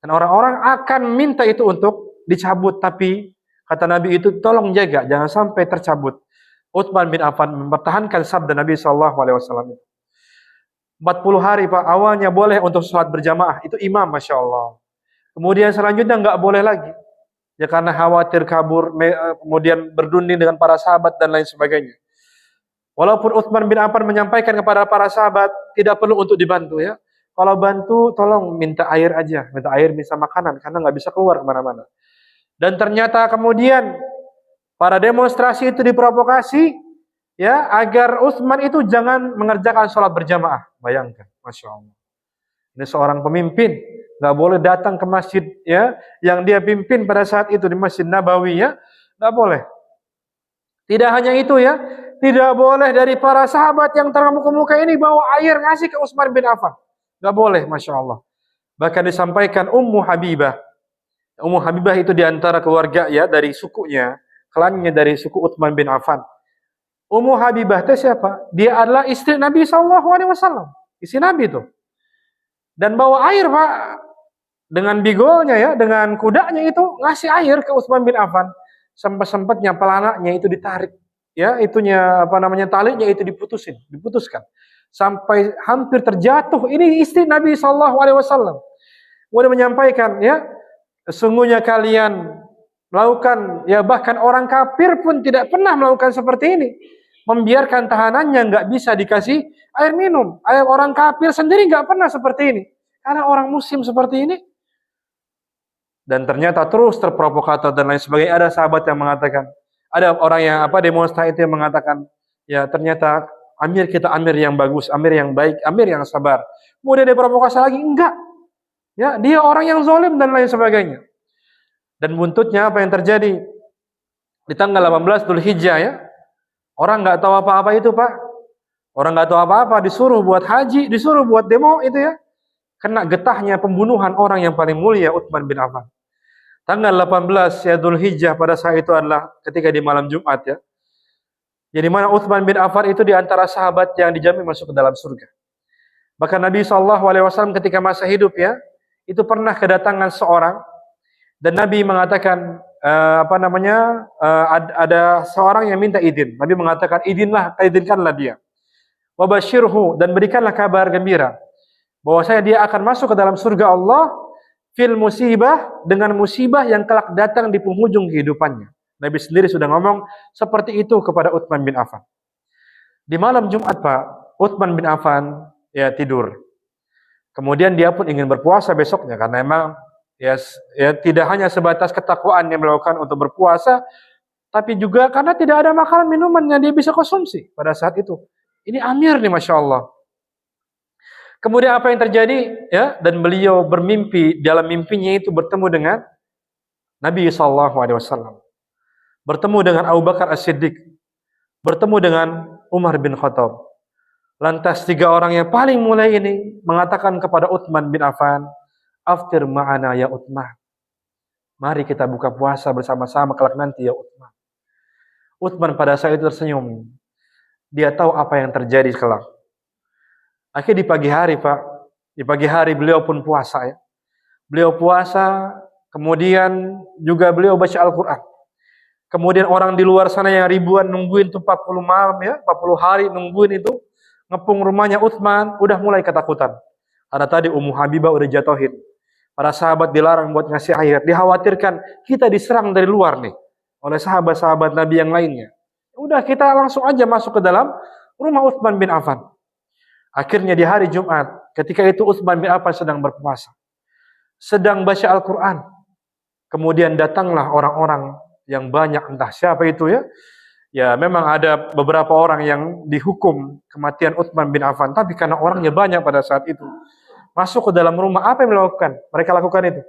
Dan orang-orang akan minta itu untuk dicabut, tapi kata Nabi itu tolong jaga, jangan sampai tercabut. Utsman bin Affan mempertahankan sabda Nabi SAW. 40 hari Pak, awalnya boleh untuk sholat berjamaah, itu imam, Masya Allah. Kemudian selanjutnya nggak boleh lagi. Ya karena khawatir kabur, kemudian berdunding dengan para sahabat dan lain sebagainya. Walaupun Utsman bin Affan menyampaikan kepada para sahabat, tidak perlu untuk dibantu ya. Kalau bantu, tolong minta air aja. Minta air, minta makanan, karena nggak bisa keluar kemana-mana. Dan ternyata kemudian, para demonstrasi itu diprovokasi, ya agar Utsman itu jangan mengerjakan sholat berjamaah. Bayangkan, Masya Allah. Ini seorang pemimpin, nggak boleh datang ke masjid ya yang dia pimpin pada saat itu di Masjid Nabawi ya, nggak boleh. Tidak hanya itu ya, tidak boleh dari para sahabat yang terkemuka ini bawa air ngasih ke Utsman bin Affan, nggak boleh, Masya Allah. Bahkan disampaikan Ummu Habibah. Ummu Habibah itu diantara keluarga ya dari sukunya, klannya dari suku Utsman bin Affan. Ummu Habibah itu siapa? Dia adalah istri Nabi SAW, istri Nabi itu. Dan bawa air Pak, dengan bigolnya ya, dengan kudanya itu ngasih air ke Utsman bin Affan. Sempat-sempatnya pelananya itu ditarik, ya itunya apa namanya talinya itu diputuskan, sampai hampir terjatuh. Ini istri Nabi SAW. Kemudian menyampaikan ya, sesungguhnya kalian melakukan ya bahkan orang kafir pun tidak pernah melakukan seperti ini. Membiarkan tahanannya nggak bisa dikasih air minum. Air orang kafir sendiri nggak pernah seperti ini. Karena orang muslim seperti ini. Dan ternyata terus terprovokator dan lain sebagainya. Ada sahabat yang mengatakan, ada orang yang demonstran itu yang mengatakan, ya ternyata amir kita amir yang bagus, amir yang baik, amir yang sabar. Kemudian dia provokasi lagi, enggak. Ya, dia orang yang zalim dan lain sebagainya. Dan buntutnya apa yang terjadi? Di tanggal 18 Dzulhijjah ya. Orang nggak tahu apa-apa itu Pak. Orang nggak tahu apa-apa, disuruh buat haji, disuruh buat demo itu ya. Kena getahnya pembunuhan orang yang paling mulia, Utsman bin Affan. Tanggal 18 ya Dzulhijjah pada saat itu adalah ketika di malam Jumat ya. Jadi mana Utsman bin Affan itu di antara sahabat yang dijamin masuk ke dalam surga. Bahkan Nabi SAW ketika masa hidup ya, itu pernah kedatangan seorang dan Nabi mengatakan ada seorang yang minta izin. Nabi mengatakan izinkanlah dia. Wabasyirhu, dan berikanlah kabar gembira bahwasanya dia akan masuk ke dalam surga Allah fil musibah, dengan musibah yang kelak datang di penghujung kehidupannya. Nabi sendiri sudah ngomong seperti itu kepada Utsman bin Affan. Di malam Jumat Pak, Utsman bin Affan ya tidur. Kemudian dia pun ingin berpuasa besoknya karena memang ya tidak hanya sebatas ketakwaan yang melakukan untuk berpuasa, tapi juga karena tidak ada makanan minuman yang dia bisa konsumsi pada saat itu. Ini amir nih, Masya Allah. Kemudian apa yang terjadi? Ya, dan beliau bermimpi, dalam mimpinya itu bertemu dengan Nabi SAW, bertemu dengan Abu Bakar As-Siddiq, bertemu dengan Umar bin Khattab. Lantas tiga orang yang paling mulai ini mengatakan kepada Utsman bin Affan, "Aftir ma'ana ya Utsman." Mari kita buka puasa bersama-sama kelak nanti ya Utsman. Utsman pada saat itu tersenyum. Dia tahu apa yang terjadi kelak. Akhirnya di pagi hari Pak, di pagi hari beliau pun puasa ya. Beliau puasa, kemudian juga beliau baca Al-Quran. Kemudian orang di luar sana yang ribuan nungguin itu 40 malam ya, 40 hari nungguin itu, ngepung rumahnya Utsman, udah mulai ketakutan. Karena tadi Ummu Habibah udah jatuhin. Para sahabat dilarang buat ngasih air, dikhawatirkan kita diserang dari luar nih, oleh sahabat-sahabat Nabi yang lainnya. Udah kita langsung aja masuk ke dalam rumah Utsman bin Affan. Akhirnya di hari Jumat, ketika itu Utsman bin Affan sedang berpuasa, sedang baca Al-Quran. Kemudian datanglah orang-orang yang banyak, entah siapa itu ya. Ya memang ada beberapa orang yang dihukum kematian Utsman bin Affan, tapi karena orangnya banyak pada saat itu, masuk ke dalam rumah, apa yang mereka lakukan itu?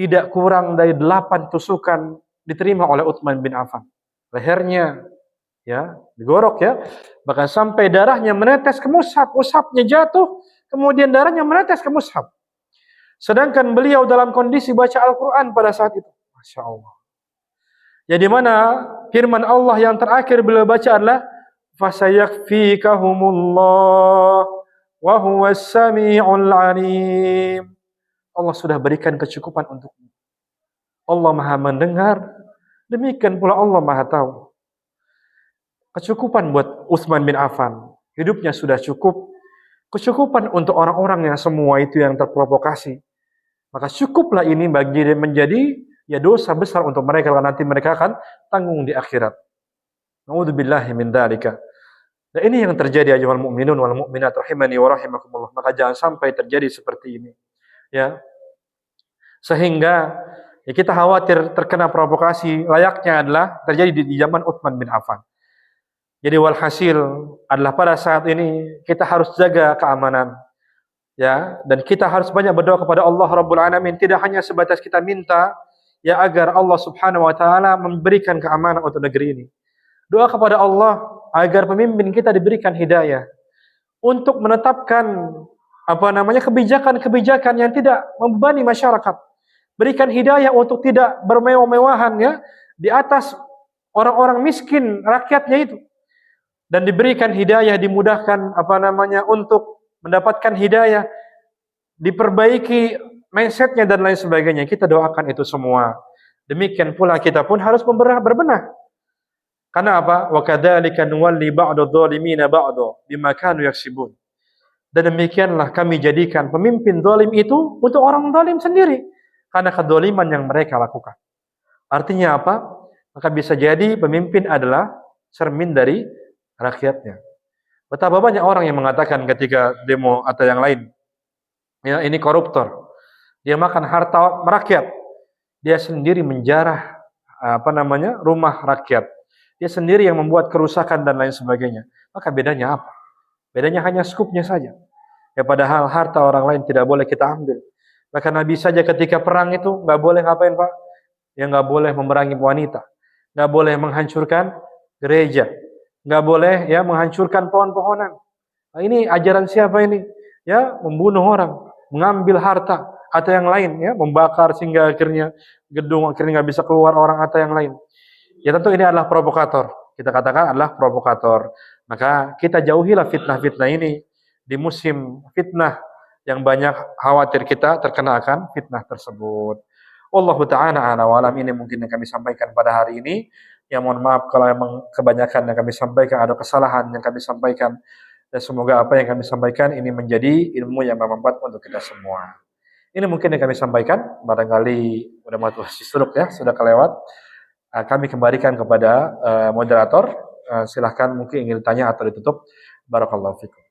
Tidak kurang dari 8 tusukan diterima oleh Utsman bin Affan. Lehernya ya digorok ya, bahkan sampai darahnya menetes ke mushaf, mushafnya jatuh, kemudian darahnya menetes ke mushaf. Sedangkan beliau dalam kondisi baca Al-Quran pada saat itu. Masya Allah. Ya di mana firman Allah yang terakhir beliau baca adalah fasayakfikahumullah wa huwas samiul alim. Allah sudah berikan kecukupan untukmu. Allah Maha mendengar, demikian pula Allah Maha tahu. Kecukupan buat Utsman bin Affan, hidupnya sudah cukup. Kecukupan untuk orang-orang yang semua itu yang terprovokasi. Maka cukuplah ini bagi menjadi ya dosa besar untuk mereka karena nanti mereka akan tanggung di akhirat. Nauzubillahi min dzalika. Dan ini yang terjadi ayyuhal mu'minun wal mu'minat rahimani wa rahimakumullah. Maka jangan sampai terjadi seperti ini. Ya. Sehingga ya kita khawatir terkena provokasi, layaknya adalah terjadi di zaman Utsman bin Affan. Jadi walhasil adalah pada saat ini kita harus jaga keamanan. Ya, dan kita harus banyak berdoa kepada Allah Rabbul Alamin, tidak hanya sebatas kita minta ya agar Allah Subhanahu wa taala memberikan keamanan untuk negeri ini. Doa kepada Allah agar pemimpin kita diberikan hidayah untuk menetapkan kebijakan-kebijakan yang tidak membebani masyarakat. Berikan hidayah untuk tidak bermewah-mewahan ya di atas orang-orang miskin rakyatnya itu. Dan diberikan hidayah, dimudahkan untuk mendapatkan hidayah, diperbaiki mindsetnya dan lain sebagainya. Kita doakan itu semua. Demikian pula kita pun harus berbenah. Karena apa? Wa kadzalika nuwalli ba'dadh dhalimina ba'dha bima kanu yaksibun. Dan demikianlah kami jadikan pemimpin zalim itu untuk orang zalim sendiri karena kedzaliman yang mereka lakukan. Artinya apa? Maka bisa jadi pemimpin adalah cermin dari rakyatnya. Betapa banyak orang yang mengatakan ketika demo atau yang lain, ya ini koruptor, dia makan harta rakyat, dia sendiri menjarah rumah rakyat, dia sendiri yang membuat kerusakan dan lain sebagainya. Maka bedanya apa? Bedanya hanya skupnya saja. Ya padahal harta orang lain tidak boleh kita ambil. Maka Nabi saja ketika perang itu nggak boleh ngapain Pak? Ya nggak boleh memerangi wanita, nggak boleh menghancurkan gereja, nggak boleh ya menghancurkan pohon-pohonan. Nah, ini ajaran siapa ini? Ya membunuh orang, mengambil harta atau yang lain, ya membakar sehingga akhirnya gedung akhirnya nggak bisa keluar orang atau yang lain. Ya tentu ini adalah provokator. Kita katakan adalah provokator. Maka kita jauhilah fitnah-fitnah ini di musim fitnah yang banyak khawatir kita terkena akan fitnah tersebut. Wallahu ta'ala a'lam wa alam. Ini mungkin yang kami sampaikan pada hari ini. Ya mohon maaf kalau memang kebanyakan yang kami sampaikan ada kesalahan yang kami sampaikan. Dan semoga apa yang kami sampaikan ini menjadi ilmu yang bermanfaat untuk kita semua. Ini mungkin yang kami sampaikan. Barangkali udah mau suruk ya, sudah kelewat. Kami kembalikan kepada moderator. Silahkan mungkin ingin ditanya atau ditutup. Barakallahu fikum.